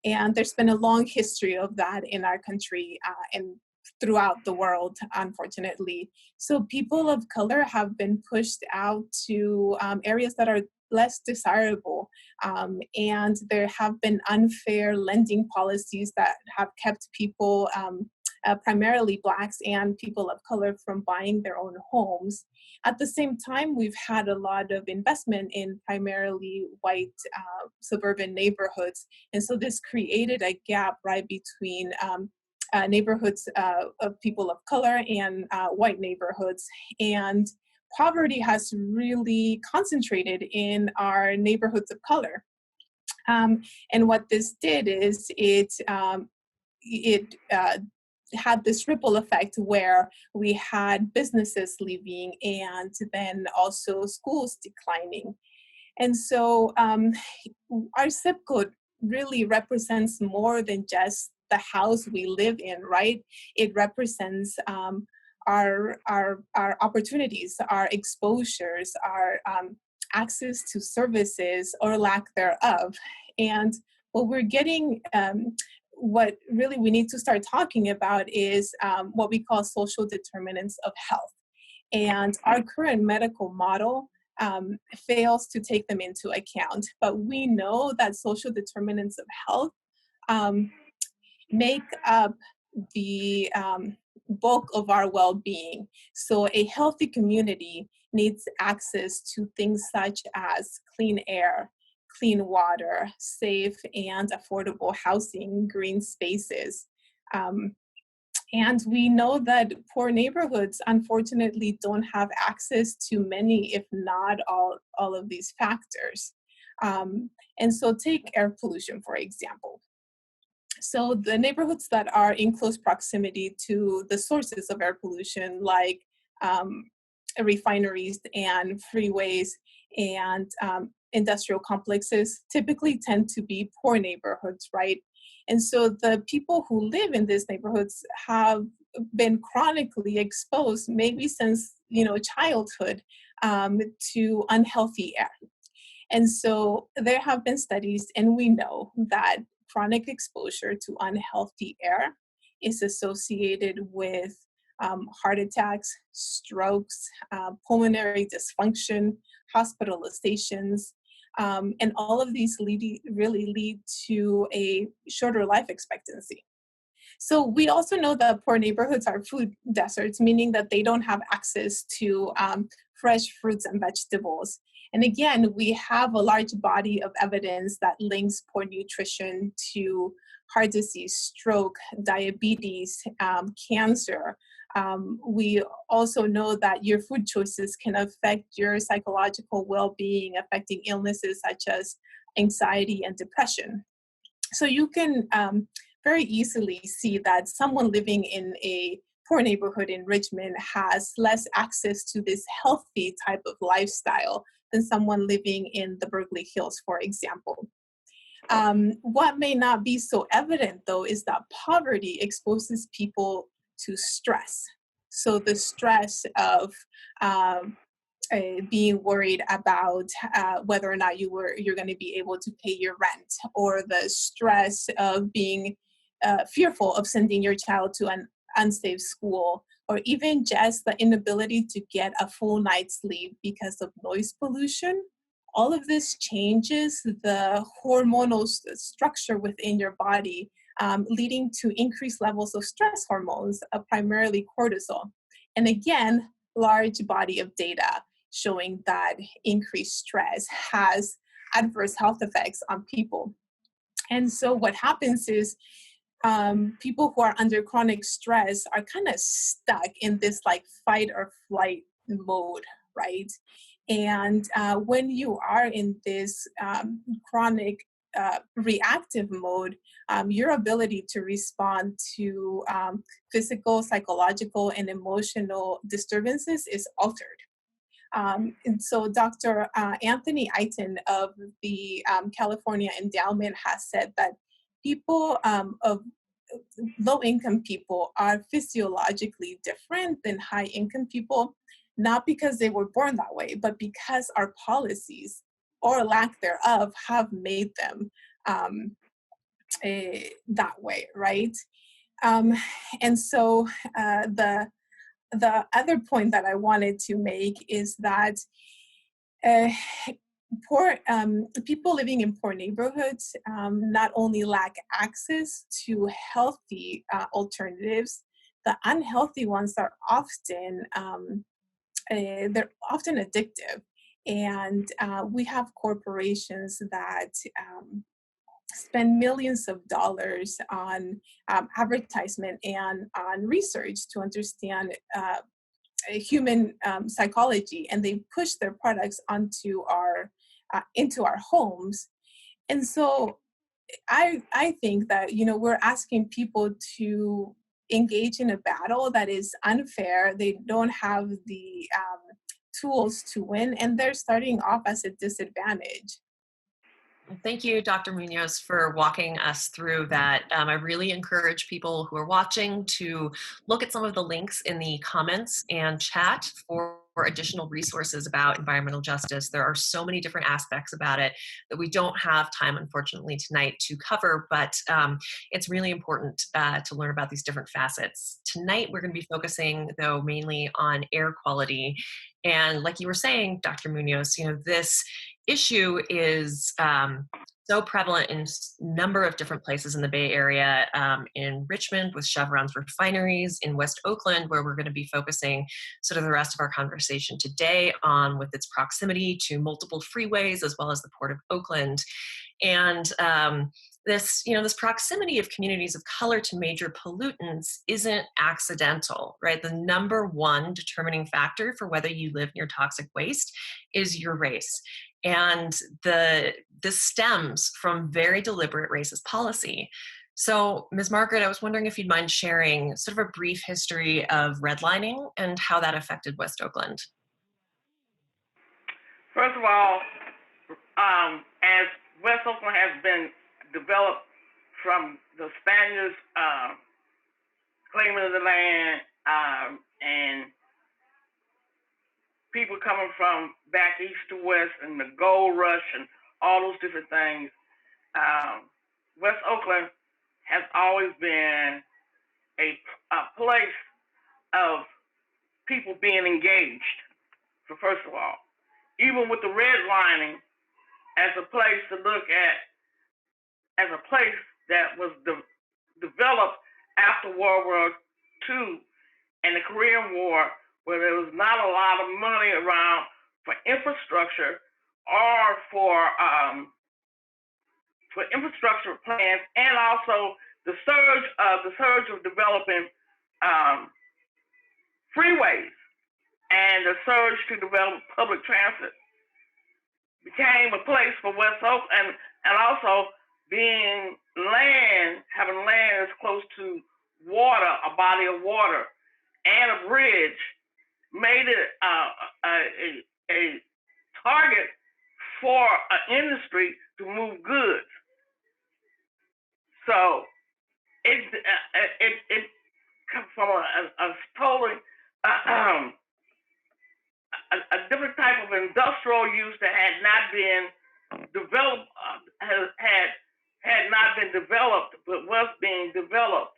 And there's been a long history of that in our country and throughout the world, unfortunately. So people of color have been pushed out to areas that are less desirable. And there have been unfair lending policies that have kept people, primarily Blacks and people of color, from buying their own homes. At the same time, we've had a lot of investment in primarily white suburban neighborhoods. And so this created a gap right between neighborhoods of people of color and white neighborhoods. And poverty has really concentrated in our neighborhoods of color. And what this did is it had this ripple effect where we had businesses leaving and then also schools declining. And so our zip code really represents more than just the house we live in, right? It represents our opportunities, our exposures, our access to services or lack thereof. And what we're getting, what really we need to start talking about is what we call social determinants of health. And our current medical model fails to take them into account. But we know that social determinants of health make up the bulk of our well-being. So a healthy community needs access to things such as clean air, clean water, safe and affordable housing, green spaces. And we know that poor neighborhoods, unfortunately, don't have access to many, if not all of these factors. And so take air pollution, for example. So the neighborhoods that are in close proximity to the sources of air pollution, like refineries and freeways and industrial complexes, typically tend to be poor neighborhoods, right? And so the people who live in these neighborhoods have been chronically exposed, maybe since childhood, to unhealthy air. And so there have been studies, and we know that chronic exposure to unhealthy air is associated with heart attacks, strokes, pulmonary dysfunction, hospitalizations, and all of these really lead to a shorter life expectancy. So we also know that poor neighborhoods are food deserts, meaning that they don't have access to fresh fruits and vegetables. And again, we have a large body of evidence that links poor nutrition to heart disease, stroke, diabetes, cancer. We also know that your food choices can affect your psychological well-being, affecting illnesses such as anxiety and depression. So you can very easily see that someone living in a poor neighborhood in Richmond has less access to this healthy type of lifestyle than someone living in the Berkeley Hills, for example. What may not be so evident, though, is that poverty exposes people to stress. So the stress of being worried about whether or not you're going to be able to pay your rent, or the stress of being fearful of sending your child to an unsafe school, or even just the inability to get a full night's sleep because of noise pollution. All of this changes the hormonal structure within your body, leading to increased levels of stress hormones, primarily cortisol. And again, large body of data showing that increased stress has adverse health effects on people. And so what happens is people who are under chronic stress are kind of stuck in this like fight or flight mode, right? And when you are in this chronic reactive mode, your ability to respond to physical, psychological, and emotional disturbances is altered. And so Dr. Anthony Eiton of the California Endowment has said that people of low-income people are physiologically different than high-income people, not because they were born that way, but because our policies or lack thereof have made them that way, right? And so the other point that I wanted to make is that poor people living in poor neighborhoods not only lack access to healthy alternatives, the unhealthy ones are often they're often addictive, and we have corporations that spend millions of dollars on advertisement and on research to understand human psychology, and they push their products onto into our homes. And so I think that we're asking people to engage in a battle that is unfair. They don't have the tools to win, and they're starting off as a disadvantage. Thank you, Dr. Munoz, for walking us through that. I really encourage people who are watching to look at some of the links in the comments and chat for additional resources about environmental justice. There are so many different aspects about it that we don't have time, unfortunately, tonight to cover, but it's really important to learn about these different facets. Tonight, we're going to be focusing, though, mainly on air quality. And like you were saying, Dr. Munoz, this issue is so prevalent in a number of different places in the Bay Area, in Richmond with Chevron's refineries, in West Oakland, where we're going to be focusing sort of the rest of our conversation today on, with its proximity to multiple freeways as well as the Port of Oakland. And this proximity of communities of color to major pollutants isn't accidental, right? The number one determining factor for whether you live near toxic waste is your race. And this stems from very deliberate racist policy. So, Ms. Margaret, I was wondering if you'd mind sharing sort of a brief history of redlining and how that affected West Oakland. First of all, as West Oakland has been developed from the Spaniards claiming the land and people coming from back east to west and the gold rush and all those different things, West Oakland has always been a place of people being engaged, so first of all. Even with the redlining as a place to look at, as a place that was developed after World War II and the Korean War, where there was not a lot of money around for infrastructure or for infrastructure plans, and also the surge of developing freeways and the surge to develop public transit became a place for West Oakland, and also having land that's close to water, a body of water, and a bridge, made it a target for an industry to move goods. So it comes from a totally a different type of industrial use that had not been developed, had not been developed, but was being developed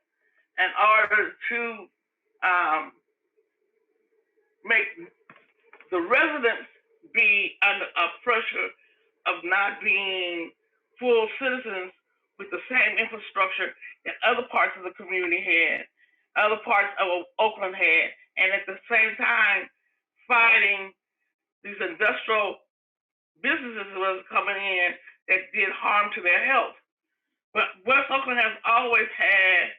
in order to make the residents be under a pressure of not being full citizens with the same infrastructure that other parts of the community had, other parts of Oakland had, and at the same time fighting these industrial businesses that was coming in that did harm to their health. But West Oakland has always had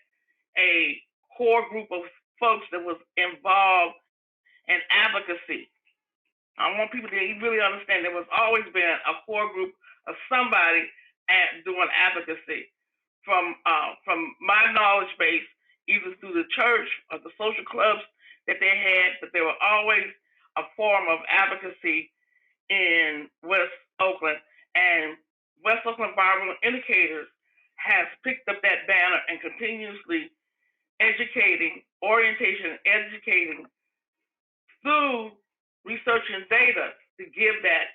a core group of folks that was involved in advocacy. I want people to really understand there was always been a core group of somebody doing advocacy. From my knowledge base, either through the church or the social clubs that they had, but there were always a form of advocacy in West Oakland. And West Oakland Environmental Indicators has picked up that banner and continuously educating through research and data to give that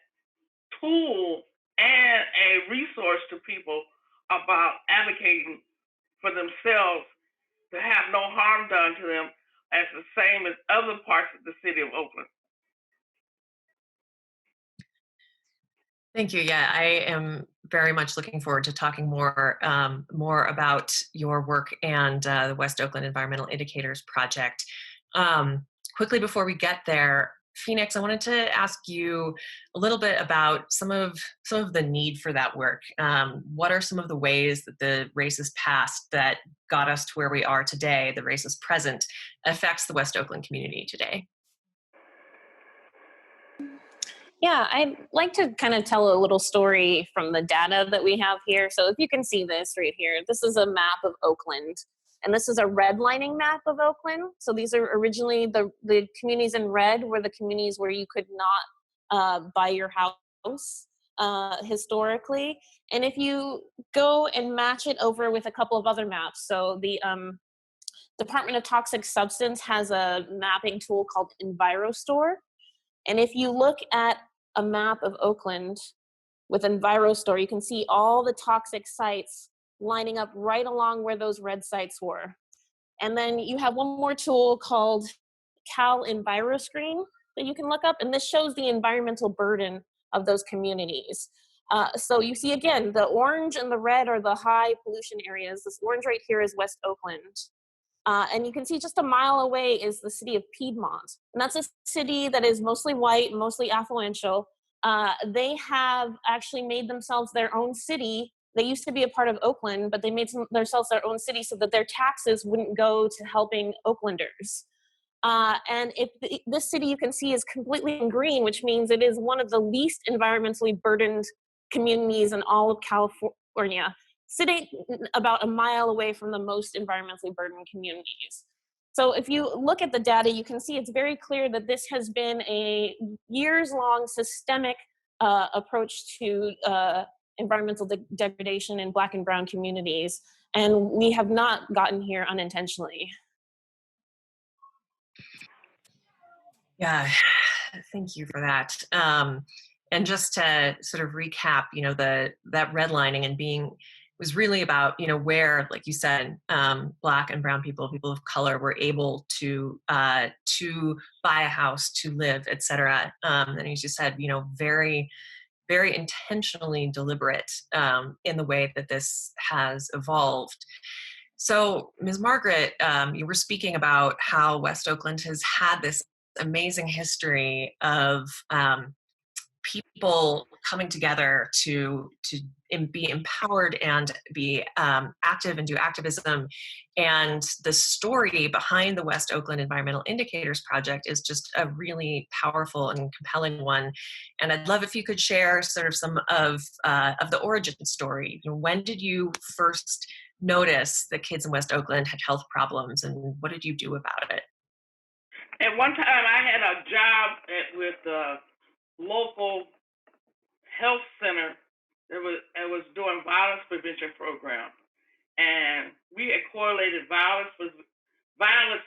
tool and a resource to people about advocating for themselves to have no harm done to them, as the same as other parts of the city of Oakland. Thank you. Yeah, I am very much looking forward to talking more about your work and the West Oakland Environmental Indicators Project. Quickly before we get there, Phoenix, I wanted to ask you a little bit about some of the need for that work. What are some of the ways that the racist past that got us to where we are today, the racist present, affects the West Oakland community today? Yeah, I'd like to kind of tell a little story from the data that we have here. So if you can see this right here, this is a map of Oakland. And this is a redlining map of Oakland. So these are originally the communities in red were the communities where you could not buy your house historically. And if you go and match it over with a couple of other maps, so the Department of Toxic Substance has a mapping tool called EnviroStore. And if you look at a map of Oakland with EnviroStore, you can see all the toxic sites lining up right along where those red sites were. And then you have one more tool called Cal EnviroScreen that you can look up, and this shows the environmental burden of those communities. So you see, again, the orange and the red are the high pollution areas. This orange right here is West Oakland. And you can see just a mile away is the city of Piedmont. And that's a city that is mostly white, mostly affluential. They have actually made themselves their own city. They used to be a part of Oakland, but they made themselves their own city so that their taxes wouldn't go to helping Oaklanders. And if this city you can see is completely in green, which means it is one of the least environmentally burdened communities in all of California, sitting about a mile away from the most environmentally burdened communities. So if you look at the data, you can see it's very clear that this has been a years-long systemic approach to environmental degradation in Black and brown communities. And we have not gotten here unintentionally. Yeah, thank you for that. And just to sort of recap, that redlining and being was really about, where, like you said, Black and brown people of color were able to buy a house, to live, et cetera. And as you said, very, very intentionally deliberate in the way that this has evolved. So, Ms. Margaret, you were speaking about how West Oakland has had this amazing history of people coming together to be empowered and be active and do activism. And the story behind the West Oakland Environmental Indicators Project is just a really powerful and compelling one. And I'd love if you could share sort of some of the origin story. When did you first notice that kids in West Oakland had health problems, and what did you do about it? At one time, I had a job with the local health center that was doing violence prevention program, and we had correlated violence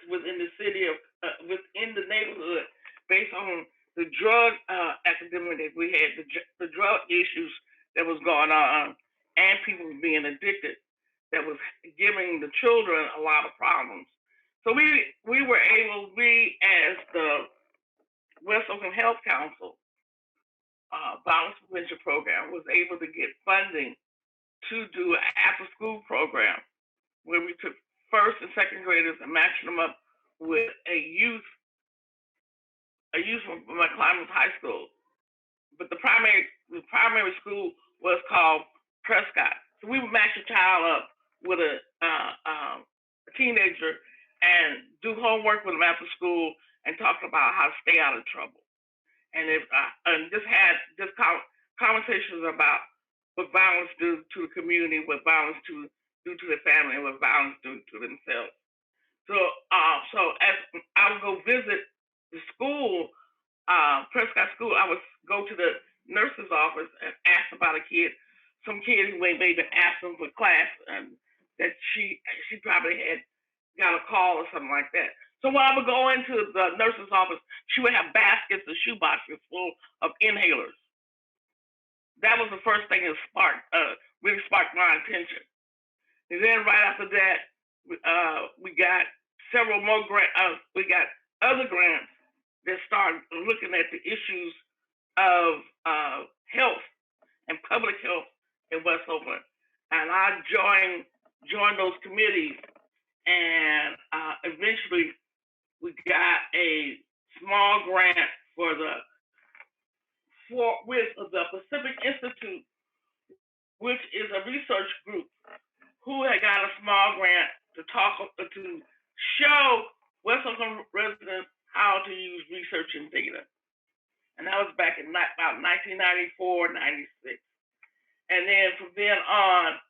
within the city of within the neighborhood based on the drug epidemic that we had, the drug issues that was going on, and people being addicted, that was giving the children a lot of problems. So we as the West Oakland Health Council violence prevention program was able to get funding to do an after-school program where we took first and second graders and matched them up with a youth from McClymonds High School. But the primary school was called Prescott. So we would match a child up with a teenager and do homework with them after school and talk about how to stay out of trouble. And just had conversations about what violence do to the community, what violence do to the family, and what violence do to themselves. So as I would go visit the school, Prescott School, I would go to the nurse's office and ask about some kid who maybe asked them for class, and that she probably had got a call or something like that. So when I would go into the nurse's office, she would have baskets and shoeboxes full of inhalers. That was the first thing that really sparked my attention. And then right after that, we got several more grants. We got other grants that started looking at the issues of health and public health in West Oakland. And I joined those committees, and eventually we got a small grant with the Pacific Institute, which is a research group who had got a small grant to show West Oakland residents how to use research and data. And that was back in about 1994, 96. And then from then on,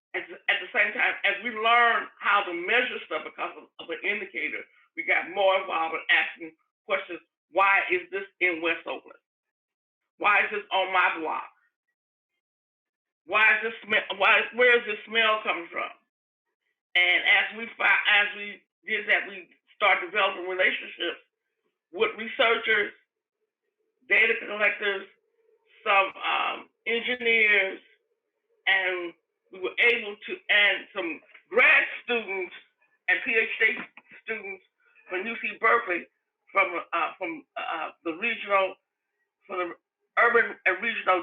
at the same time, as we learned how to measure stuff because of an indicator, we got more involved in asking questions why is this in West Oakland? Why is this on my block? Where is this smell coming from? And as we did that, we started developing relationships with researchers, data collectors, some engineers, and we were able to, and some grad students and PhD students from UC Berkeley, from the urban and regional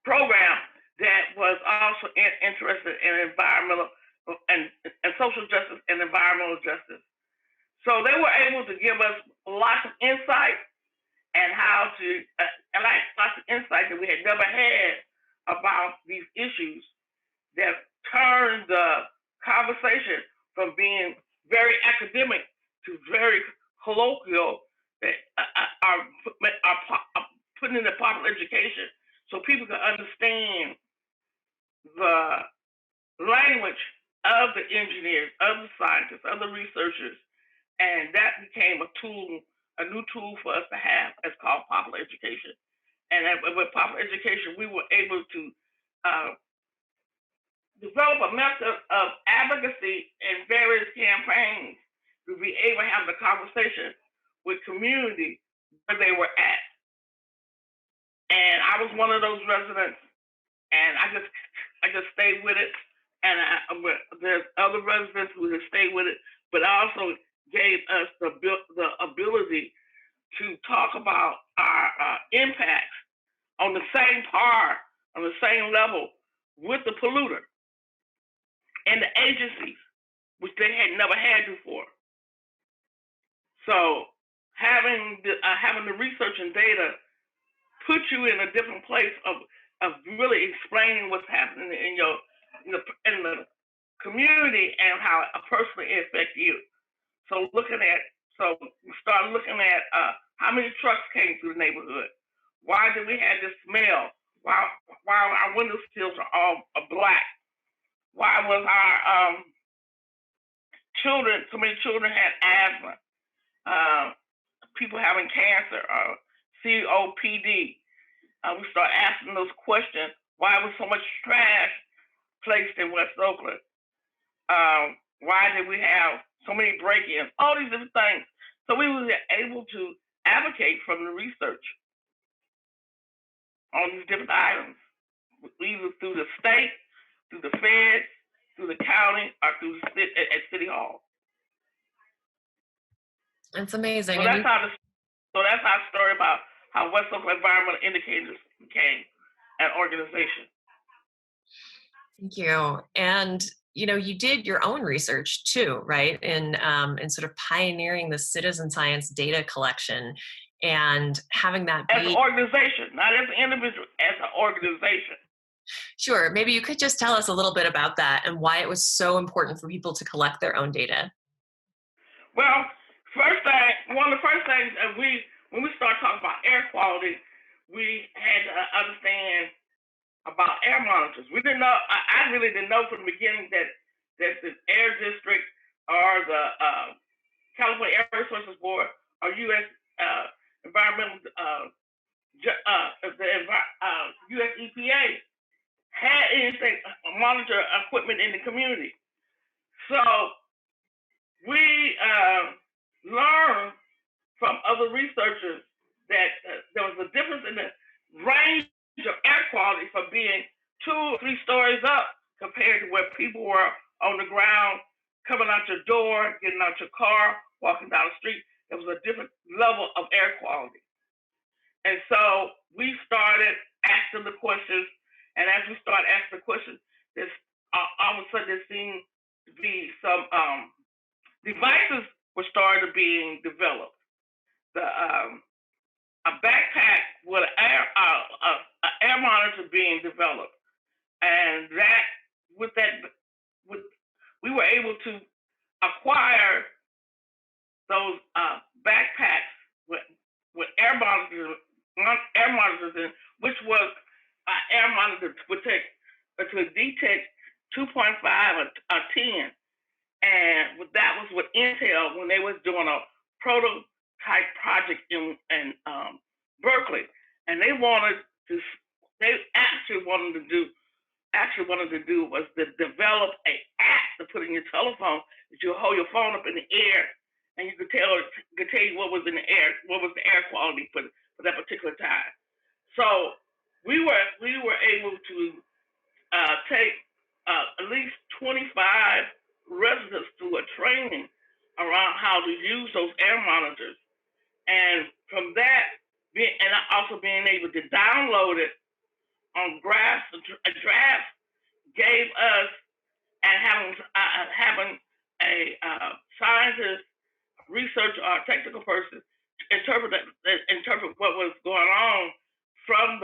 program that was also interested in environmental and social justice and environmental justice. So they were able to give us lots of insight and lots of insight that we had never had about these issues, that turned the conversation from being very academic to very colloquial, that are putting in the popular education so people can understand the language of the engineers, of the scientists, of the researchers. And that became a new tool for us to have. It's called popular education. And with popular education, we were able to develop a method of advocacy in various campaigns to be able to have the conversation with community where they were at. And I was one of those residents, and I just stayed with it. And there's other residents who have stayed with it, but also gave us the ability to talk about our impacts on the same par, on the same level with the polluter and the agencies, which they had never had before. So having the research and data put you in a different place of really explaining what's happening in the community and how it personally affects you. So we started looking at how many trucks came through the neighborhood. Why did we have this smell? Why our window sills are all black? Why was our so many children had asthma? People having cancer or COPD. We start asking those questions. Why was so much trash placed in West Oakland? Why did we have so many break-ins? All these different things. So we were able to advocate from the research on these different items, either through the state, through the feds, through the county, or through at City Hall. That's amazing. So that's our story about how West Oakland Environmental Indicators became an organization. Thank you. And you did your own research too, right? In sort of pioneering the citizen science data collection and having that be... As an organization, not as an individual, as an organization. Sure. Maybe you could just tell us a little bit about that and why it was so important for people to collect their own data. Well, one of the first things when we start talking about air quality, we had to understand about air monitors. We didn't know. I really didn't know from the beginning that the Air District or the California Air Resources Board or U.S. Environmental U.S. EPA had anything monitor equipment in the community. So we learned from other researchers that there was a difference in the range of air quality from being 2 or 3 stories up compared to where people were on the ground, coming out your door, getting out your car, walking down the street. There was a different level of air quality. And so we started asking the questions, and as we started asking the questions, all of a sudden there seemed to be some devices were started being developed. A backpack with an air monitor being developed, and we were able to acquire those backpacks with air monitors in, which was an air monitor to detect 2.5 or 10. And that was with Intel when they was doing a prototype project in Berkeley, and they actually wanted to do was to develop a app to put in your telephone that you hold your phone up in the air and you could tell you what was in the air, what was the air quality for that particular time. So we were able to take at least 25 residents through a training around how to use those air monitors, and from that, and also being able to download it on a draft gave us, and having a scientist, researcher, or technical person interpret what was going on from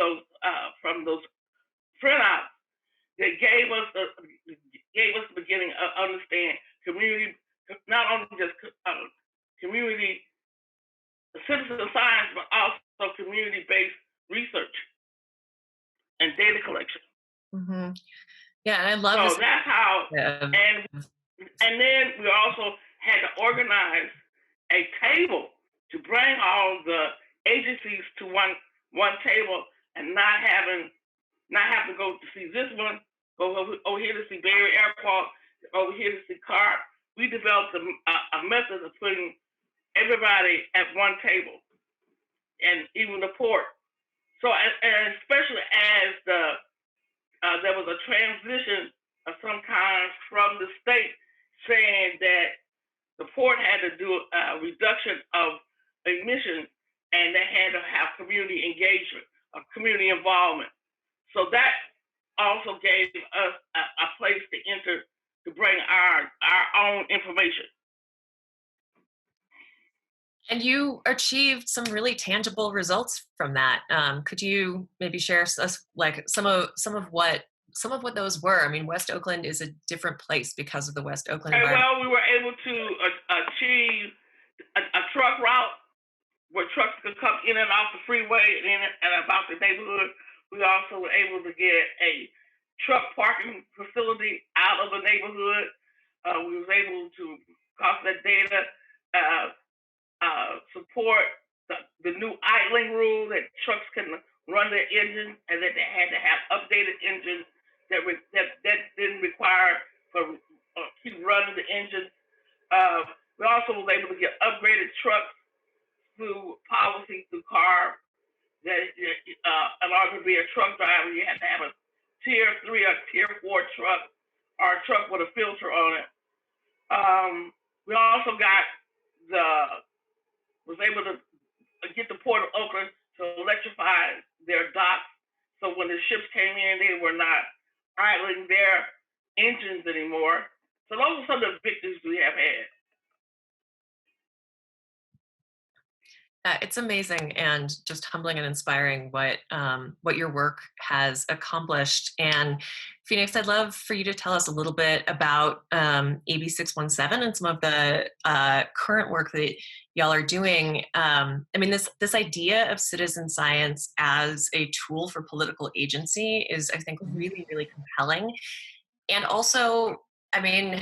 those printouts. That gave us the beginning of understand community, not only just community citizen science, but also community-based research and data collection. Mm-hmm. Yeah, and I love this. So that's how, and then we also had to organize a table to bring all the agencies to one table, and not have to go to see this one, go over here to see Barry Air Quality, over here to see CARP. We developed a method of putting everybody at one table, and even the port. So, and especially as there was a transition of some kind from the state saying that the port had to do a reduction of emissions, and they had to have community engagement, community involvement. So that also gave us a place to enter to bring our own information. And you achieved some really tangible results from that. Could you maybe share us like some of what those were? I mean, West Oakland is a different place because of the West Oakland environment. Well, we were able to achieve a truck route where trucks could come in and off the freeway and in and about the neighborhood. We also were able to get a truck parking facility out of the neighborhood. We was able to cross that data, support the new idling rule that trucks can run their engines, and that they had to have updated engines that didn't require for keep running the engines. We also was able to get upgraded trucks through policy, through CARB, that in order to be a truck driver, you had to have a tier 3 or tier 4 truck, or a truck with a filter on it. We also was able to get the Port of Oakland to electrify their docks, so when the ships came in, they were not idling their engines anymore. So those are some of the victories we have had. It's amazing and just humbling and inspiring what your work has accomplished. And Phoenix, I'd love for you to tell us a little bit about AB 617 and some of the current work that y'all are doing. I mean, this idea of citizen science as a tool for political agency is, I think, really, really compelling. And also, I mean,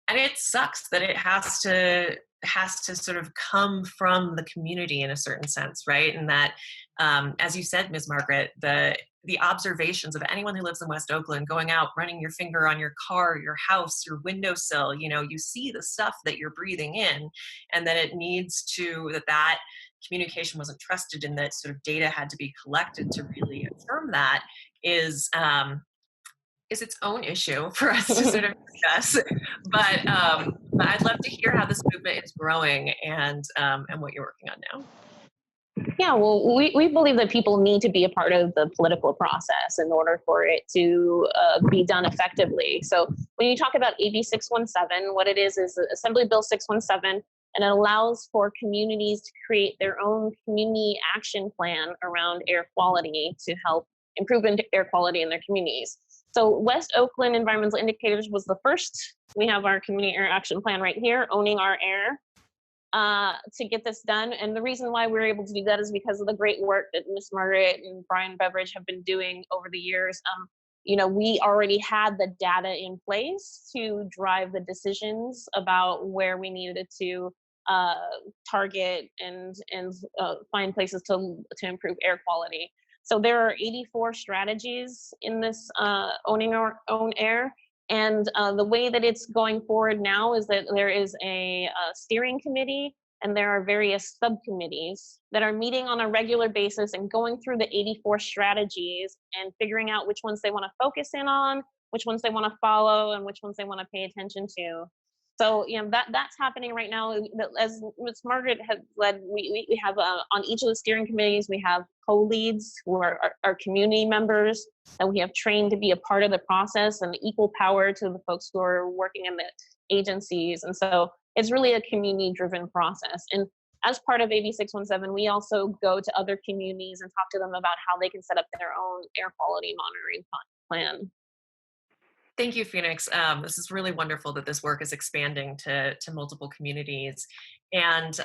and it sucks that it has to sort of come from the community in a certain sense, right? And that, as you said, Ms. Margaret, the observations of anyone who lives in West Oakland, going out, running your finger on your car, your house, your windowsill, you see the stuff that you're breathing in, and that it needs to, that communication wasn't trusted, and that sort of data had to be collected to really affirm that is its own issue for us to sort of discuss. But I'd love to hear how this movement is growing and what you're working on now. Yeah, well, we believe that people need to be a part of the political process in order for it to be done effectively. So when you talk about AB 617, what it is Assembly Bill 617, and it allows for communities to create their own community action plan around air quality to help improve air quality in their communities. So West Oakland Environmental Indicators was the first. We have our community air action plan right here, owning our air, to get this done. And the reason why we're able to do that is because of the great work that Ms. Margaret and Brian Beveridge have been doing over the years. We already had the data in place to drive the decisions about where we needed to target and find places to improve air quality. So there are 84 strategies in this owning our own air. And the way that it's going forward now is that there is a steering committee and there are various subcommittees that are meeting on a regular basis and going through the 84 strategies and figuring out which ones they want to focus in on, which ones they want to follow, and which ones they want to pay attention to. So that's happening right now. As Ms. Margaret has led, we have on each of the steering committees, we have co-leads who are our community members that we have trained to be a part of the process and equal power to the folks who are working in the agencies. And so it's really a community-driven process. And as part of AB 617, we also go to other communities and talk to them about how they can set up their own air quality monitoring plan. Thank you, Phoenix. This is really wonderful that this work is expanding to multiple communities. And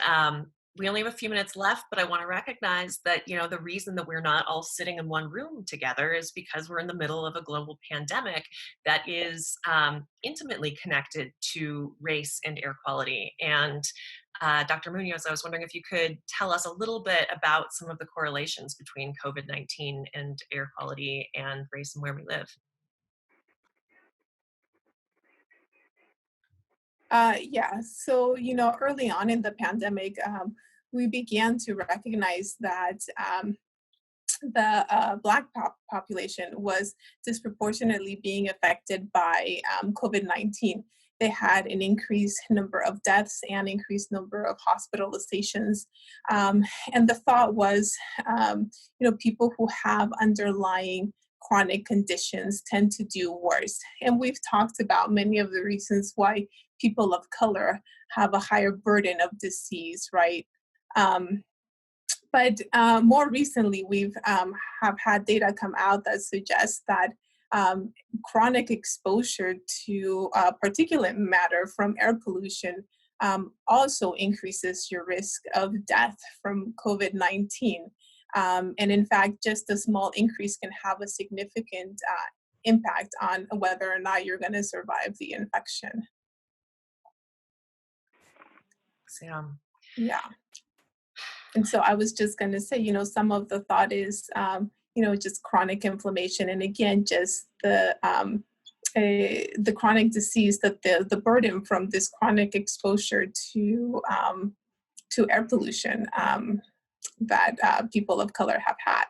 we only have a few minutes left, but I want to recognize that, the reason that we're not all sitting in one room together is because we're in the middle of a global pandemic that is intimately connected to race and air quality. And Dr. Munoz, I was wondering if you could tell us a little bit about some of the correlations between COVID-19 and air quality and race and where we live. Yeah, so, early on in the pandemic, we began to recognize that the Black population was disproportionately being affected by COVID-19. They had an increased number of deaths and increased number of hospitalizations. And the thought was, people who have underlying chronic conditions tend to do worse. And we've talked about many of the reasons why people of color have a higher burden of disease, right? But more recently, we've have had data come out that suggests that chronic exposure to particulate matter from air pollution also increases your risk of death from COVID-19. And in fact, just a small increase can have a significant impact on whether or not you're going to survive the infection. Yeah. And so I was just going to say, some of the thought is, just chronic inflammation. And again, just the chronic disease, that the burden from this chronic exposure to air pollution that people of color have had.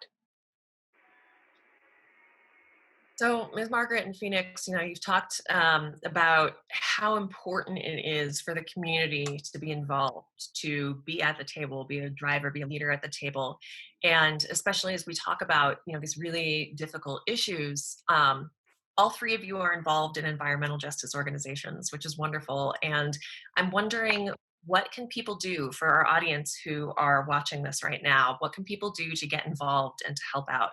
So, Ms. Margaret and Phoenix, you've talked about how important it is for the community to be involved, to be at the table, be a driver, be a leader at the table. And especially as we talk about, these really difficult issues, all three of you are involved in environmental justice organizations, which is wonderful. And I'm wondering, what can people do for our audience who are watching this right now? What can people do to get involved and to help out?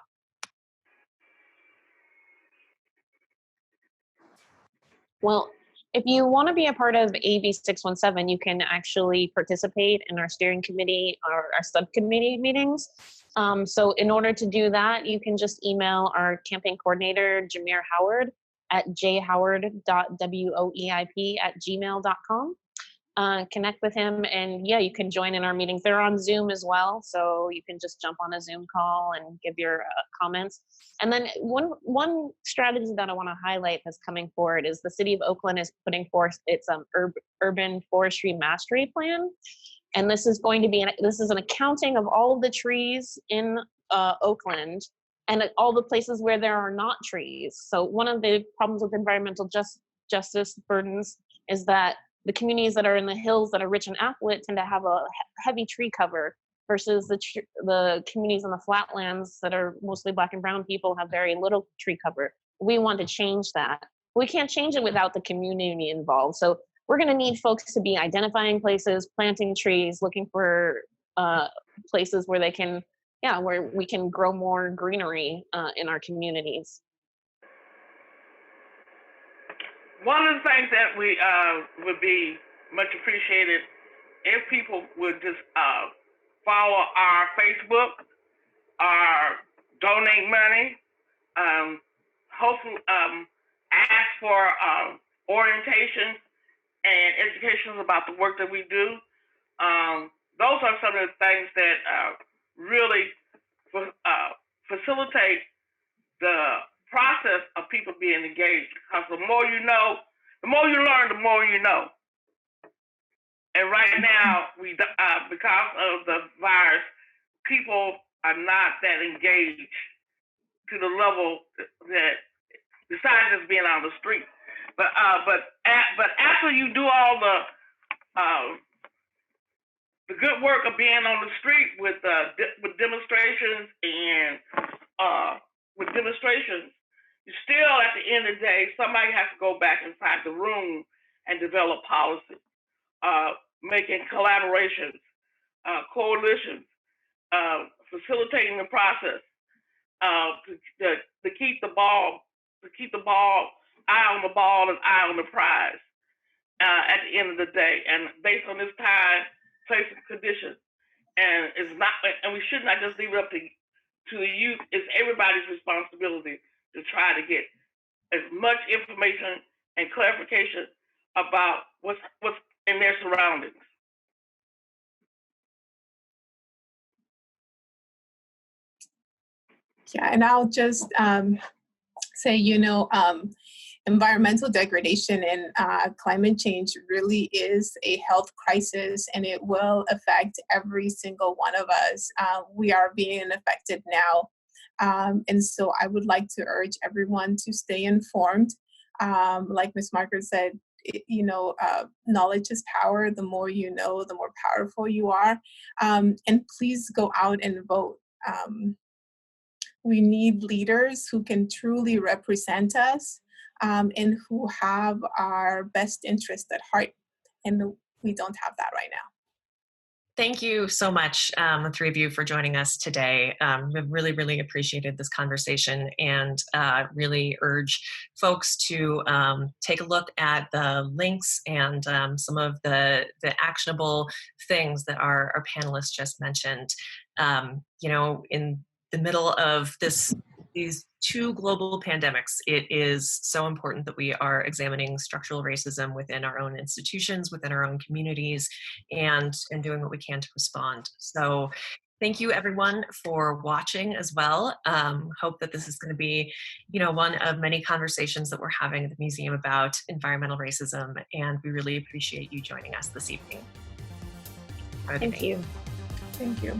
Well, if you want to be a part of AB 617, you can actually participate in our steering committee or our subcommittee meetings. So in order to do that, you can just email our campaign coordinator, Jameer Howard, at jhoward.weip@gmail.com. Connect with him, and you can join in our meetings. They're on Zoom as well, so you can just jump on a Zoom call and give your comments. And then one strategy that I want to highlight that's coming forward is the city of Oakland is putting forth its urban forestry mastery plan, and this is going to be an accounting of all of the trees in Oakland and all the places where there are not trees. So one of the problems with environmental justice burdens is that the communities that are in the hills that are rich and affluent tend to have a heavy tree cover versus the communities in the flatlands that are mostly Black and brown people have very little tree cover. We want to change that. We can't change it without the community involved. So we're going to need folks to be identifying places, planting trees, looking for places where they can, where we can grow more greenery in our communities. One of the things that we would be much appreciated if people would just follow our Facebook, donate money, hopefully ask for orientation and education about the work that we do. Those are some of the things that really facilitate the process of people being engaged. Because the more you know, the more you learn, the more you know. And right now, because of the virus, people are not that engaged to the level that besides just being on the street. But after you do all the good work of being on the street with demonstrations and you still at the end of the day, somebody has to go back inside the room and develop policy, making collaborations, coalitions, facilitating the process to keep the ball, eye on the ball and eye on the prize at the end of the day. And based on this time, place, and conditions, and we should not just leave it up to the youth. It's everybody's responsibility to try to get as much information and clarification about what's in their surroundings. Yeah, and I'll just say, environmental degradation and climate change really is a health crisis, and it will affect every single one of us. We are being affected now. And so I would like to urge everyone to stay informed. Like Ms. Margaret said, knowledge is power. The more you know, the more powerful you are. And please go out and vote. We need leaders who can truly represent us and who have our best interest at heart. And we don't have that right now. Thank you so much, the three of you, for joining us today. We've really, really appreciated this conversation, and really urge folks to take a look at the links and some of the actionable things that our panelists just mentioned. In the middle of these two global pandemics, it is so important that we are examining structural racism within our own institutions, within our own communities, and doing what we can to respond. So thank you, everyone, for watching as well. Hope that this is going to be, one of many conversations that we're having at the museum about environmental racism, and we really appreciate you joining us this evening. Thank you. Thank you.